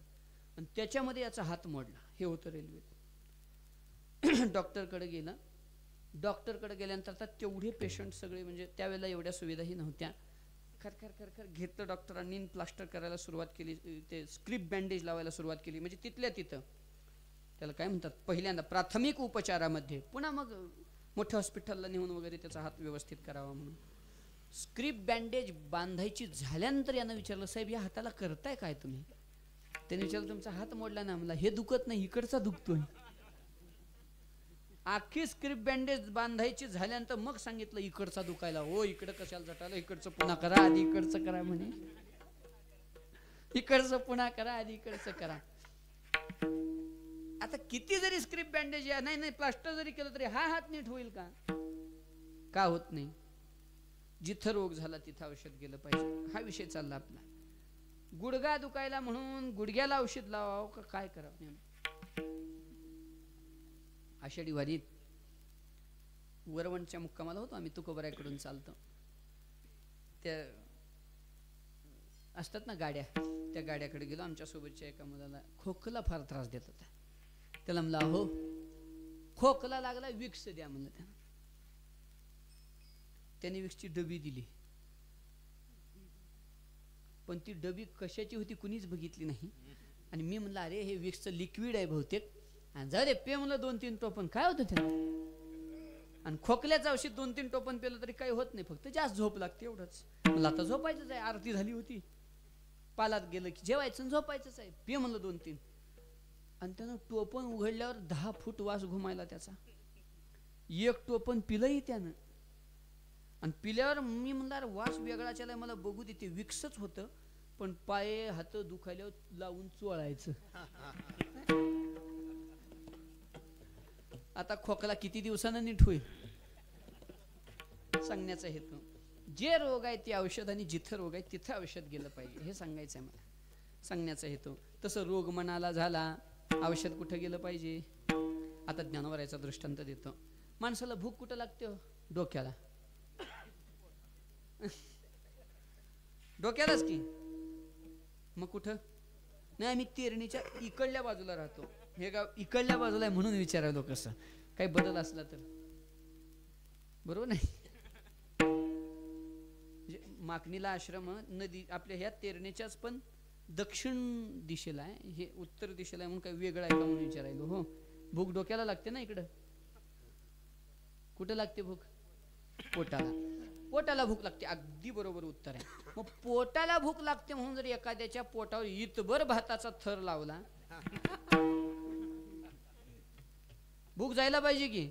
आणि त्याच्यामध्ये याचा हात मोडला. हे होतं रेल्वेत. डॉक्टरकडे गेला. डॉक्टरकडे गेल्यानंतर आता तेवढे पेशंट सगळे, म्हणजे त्यावेळेला एवढ्या सुविधाही नव्हत्या. खरखर खरखर घेतलं डॉक्टरांनी, प्लास्टर करायला सुरुवात केली, ते स्क्रिप्ट बँडेज लावायला सुरुवात केली. म्हणजे तिथल्या तिथं त्याला काय म्हणतात, पहिल्यांदा प्राथमिक उपचारामध्ये, पुन्हा मग मोठ्या हॉस्पिटलला नेऊन वगैरे त्याचा हात व्यवस्थित करावा म्हणून स्क्रिप्ट बँडेज बांधायची झाल्यानंतर यानं विचारलं, साहेब या हाताला करताय काय तुम्ही? त्याने विचारलं, तुमचा हात मोडला ना. मला हे दुखत नाही, इकडचा दुखतोय. आखी स्क्रिप्ट बँडेज बांधायची झाल्यानंतर मग सांगितलं इकडचा दुखायला. हो, इकडं कशाला झटायला, इकडचं पुन्हा करा, आधी इकडचं करा म्हणे. इकडचं पुन्हा करा, आधी इकडचं करा. आता किती जरी स्क्रिप्ट बँडेज नाही प्लास्टर जरी केलं तरी हा हात नीट होईल का? का होत नाही? जिथं रोग झाला तिथं औषध गेलं पाहिजे. हा विषय चालला आपला. गुडघा दुखायला म्हणून गुडघ्याला औषध लावावं का काय करावं? आषाढी वारीत वरवणच्या मुक्कामाला होतो आम्ही. तुकोबराकडून चालतो. त्या असतात ना गाड्या, त्या गाड्याकडे गेलो. आमच्या सोबतच्या एका मुलाला खोकला फार त्रास देत होता. त्याला म्हणला, हो खोकला लागला, विक्स द्या म्हणलं. त्याने विक्सची डबी दिली. पण ती डबी कशाची होती कुणीच बघितली नाही. आणि मी म्हणलं, अरे हे विक्सचं लिक्विड आहे बहुतेक. आणि जा रे पे म्हणलं 2-3 टोपण. काय होतं त्याला? आणि खोकल्याचं औषध 2-3 टोपण पेलं तरी काही होत नाही, फक्त जास्त झोप लागते एवढंच. मला आता झोपायचंच आहे, आरती झाली होती. पालात गेलं की जेवायचं झोपायचंच आहे. पे म्हणलं 2-3. आणि त्यानं टोपण उघडल्यावर 10 फूट वास घुमायला त्याचा. एक टोपण पिलंही त्यानं. आणि पिल्यावर मी म्हणणार वास वेगळा चलाय, मला बघू दे. ते विक्सच होतं, पण पाय हात दुखायल्यावर लावून चोळायचं. आता खोकला किती दिवसानं नीट होईल सांगण्याचा हेतू. जे रोग आहे ते औषध, आणि जिथं रोग आहे तिथं औषध गेलं पाहिजे, हे सांगायचं आहे मला. सांगण्याचा हेतू. तसं रोग मनाला झाला, औषध कुठं गेलं पाहिजे? आता ज्ञानोबरायचा दृष्टांत देतो. माणसाला भूक कुठं लागते? डोक्याला. डोक्यालाच की. मग कुठं? नाही, आम्ही तेरणीच्या इकडल्या बाजूला राहतो. हे गाव इकडल्या बाजूला आहे म्हणून विचारायलो कसं काही बदल असला तर. बरोबर नाही? माकणीला आश्रम नदी आपल्या ह्या तेरणीच्याच पण दक्षिण दिशेला आहे, हे उत्तर दिशेला आहे म्हणून काही वेगळं आहे का म्हणून विचारायलो. हो, भूक डोक्याला लागते ना. इकडं कुठं लागते भूक? पोटाला. पोटाला भूक लागते. अगदी बरोबर उत्तर आहे. मग पोटाला भूक लागते म्हणून जर एखाद्याच्या पोटावर इतभर भाताचा थर लावला, भूक जायला पाहिजे की?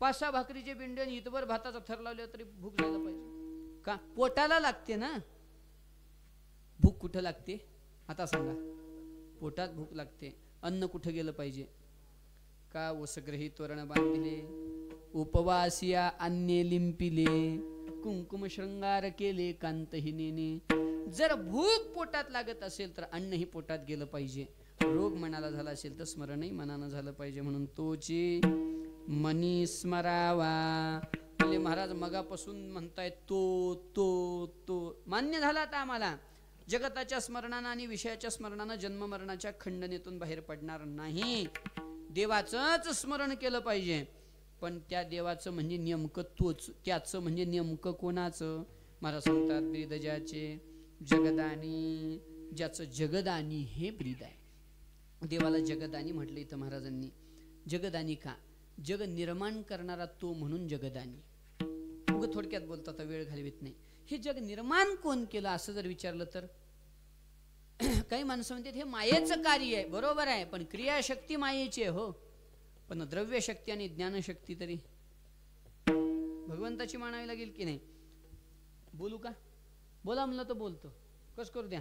5-6 भाकरीचे बिंडे आणि इतभर भाताचा थर लावले तरी भूक जायला पाहिजे का? पोटाला लागते ना. भूक कुठं लागते आता सांगा? पोटात भूक लागते. अन्न कुठं गेलं पाहिजे? का वसग्रही तोरण बांधिले, उपवासिया अन्य लिंपिले, कुंकुम शृंगार केले कांतहिनेने. जर भूक पोटात लागत असेल तर अन्नही पोटात गेलं पाहिजे. रोग मनाला झाला असेल तर स्मरणही मनानं झालं पाहिजे. म्हणून तोची मनी स्मरावा. म्हणजे महाराज मगापासून म्हणताय तो तो तो मान्य झाला. आता आम्हाला जगताच्या स्मरणानं आणि विषयाच्या स्मरणानं जन्म मरणाच्या खंडनेतून बाहेर पडणार नाही. देवाचंच स्मरण केलं पाहिजे. पण त्या देवाचं म्हणजे नेमकं तोच, त्याचं म्हणजे नेमकं कोणाचं? महाराज सांगतात, वेदजाचे जगदानी ज्याचं जगदानी हे ब्रीद आहे. देवाला जगदानी म्हटलं इथं महाराजांनी. जगदानी का? जग निर्माण करणारा तो म्हणून जगदानी. उगं थोडक्यात बोलतो, आता वेळ घालवित नाही. हे जग निर्माण कोण केलं असं जर विचारलं तर काही माणसं म्हणतात हे मायेचं कार्य आहे. बरोबर आहे, पण क्रियाशक्ती मायेची आहे हो. पण द्रव्यशक्ती आणि ज्ञानशक्ती तरी भगवंताची मानावी लागेल की नाही. बोलू का? बोला म्हणलं तर बोलतो. कस करू द्या?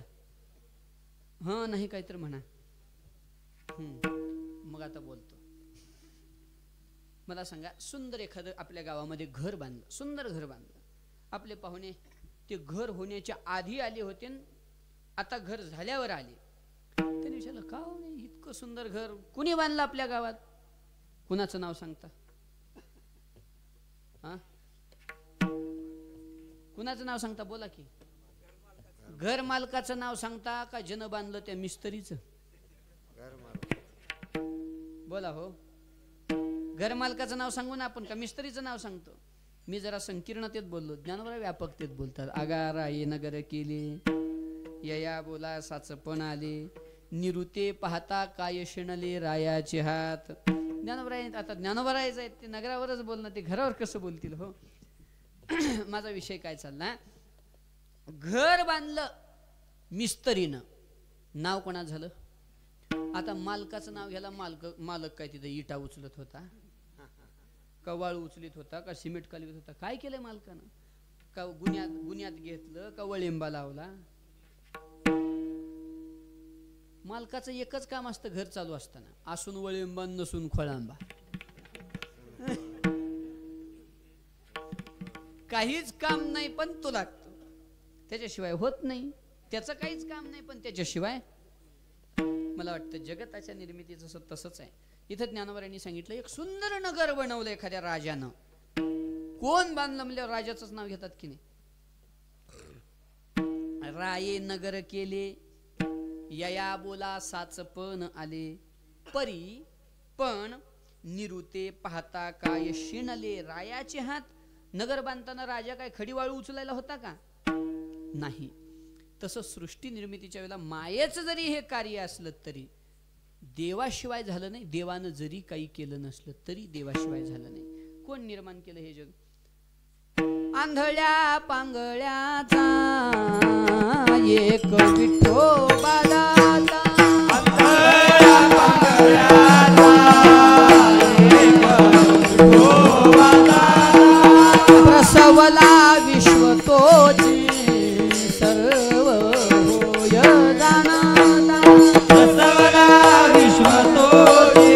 हा नाही काय तर म्हणा. मग आता बोलतो. मला सांगा, सुंदर एखादं आपल्या गावामध्ये घर बांधलं, सुंदर घर बांधलं. आपले पाहुणे ते घर होण्याच्या आधी आले होते, आता घर झाल्यावर आले. त्यांनी विचारलं, का इतकं सुंदर घर कुणी बांधलं आपल्या गावात? कुणाचं नाव सांगता? हा, कुणाचं नाव सांगता? बोला की. घर मालकाचं नाव सांगता का जन बांधलं त्या मिस्त्रीचं? बोला हो. घर मालकाचं नाव सांगू ना आपण का मिस्त्रीचं नाव सांगतो? मी जरा संकीर्णतेत बोललो, ज्ञानोबा व्यापकतेत बोलतात. आगारा ये नगर केले, यया बोला साचपण आले, निरुते पाहता काय शिणले रायाचे हात. ज्ञानोबराय आता ज्ञानोबरायचं आहेत ते नगरावरच बोलणं, ते घरावर कसं बोलतील हो. माझा विषय काय चालला, घर बांधलं मिस्त्रीनं, नाव कोणा झालं? आता मालकाचं नाव घ्यायला मालक काय तिथे इटा उचलत होता का वाळू उचलीत होता का सिमेंट कालवीत होता? काय केलंय मालकानं? का गुन्ह्यात घेतलं का वळिंबा लावला? मालकाचं एकच काम असतं घर चालू असताना, असून वळिंबा नसून खोळांबा. काहीच काम नाही पण तो लागतो, त्याच्याशिवाय होत नाही. त्याचं काहीच काम नाही पण त्याच्याशिवाय. मला वाटतं जगताच्या निर्मितीचं तसंच आहे. इथं ज्ञानोबरांनी सांगितलं, एक सुंदर नगर बनवलं एखाद्या राजानं. कोण बांधलं म्हणजे राजाचंच नाव घेतात की नाही. राये नगर केले, यया बोला साचपण आले, परी पण निरुते पाहता काय शिणले रायाचे हात. नगर बांधताना राजा काय खडीवाळू उचलायला होता का? नाही. तसं सृष्टी निर्मितीच्या वेळेला मायेचं जरी हे कार्य असलं तरी देवाशिवाय झालं नाही. देवानं जरी काही केलं नसलं तरी देवाशिवाय झालं नाही. कोण निर्माण केलं हे जग? आंधळ्या पांगळ्याचा एक विठोबा दाता, आंधळ्या पांगळ्याचा एक विठोबा दाता, प्रसवला विश्व तोची सर्व होय जाणता, प्रसवला विश्व तोची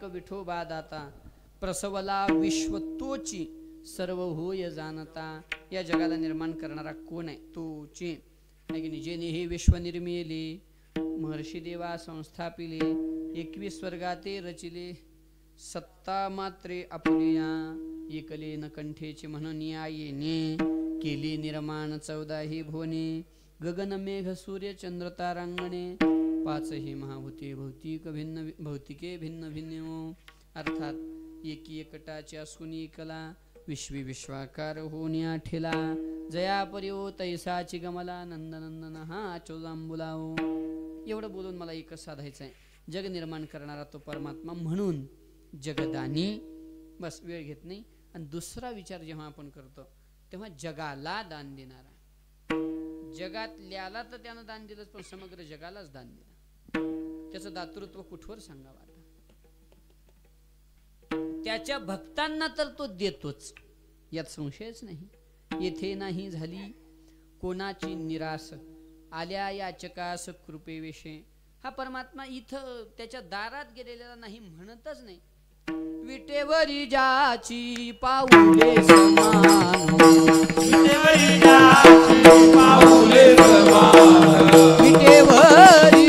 विठोबा दाता, प्रसवला विश्व तोची सर्व होय जाणता. या जगाला निर्माण करणारा कोण आहे? तोची. जेने हे विश्व निर्मिले, महर्षी देवा संस्थापिले, 21 स्वर्गाते रचिले, सत्ता मात्रे आपुलिया, एकले न कंठेचे म्हणून येणे, केली निर्माण 14 भुवने, गगन मेघ सूर्य चंद्र तारांगणे, 5 महाभूते भौतिके भिन्न भिन्न. अर्थात एकी एकटाच्या सुनी कला, विश्वी विश्वाकार होण्या ठेला, जया परिओ तैसाची गमला, नंदनंदन हा चौदांबुलाओ. एवढं बोलून मला एकच साधायचं आहे, जग निर्माण करणारा तो परमात्मा म्हणून जगदानी. बस वेळ घेत नाही. आणि दुसरा विचार जेव्हा आपण करतो तेव्हा जगाला दान देणारा, जगातल्याला तर त्यानं दान दिलंच पण समग्र जगालाच दान दिलं, त्याचं दातृत्व कुठवर सांगावं आता. त्याच्या भक्तांना तर तो देतोच, यात संशयच नाही. येथे नाही झाली कोणाची निरास, आल्या याचकास कृपेविषयी. हा परमात्मा इथं त्याच्या दारात गेलेला नाही म्हणतच नाही. विटेवरी ज्याची पाऊले समान, विटेवरी ज्याची पाऊले समान, विटेवरी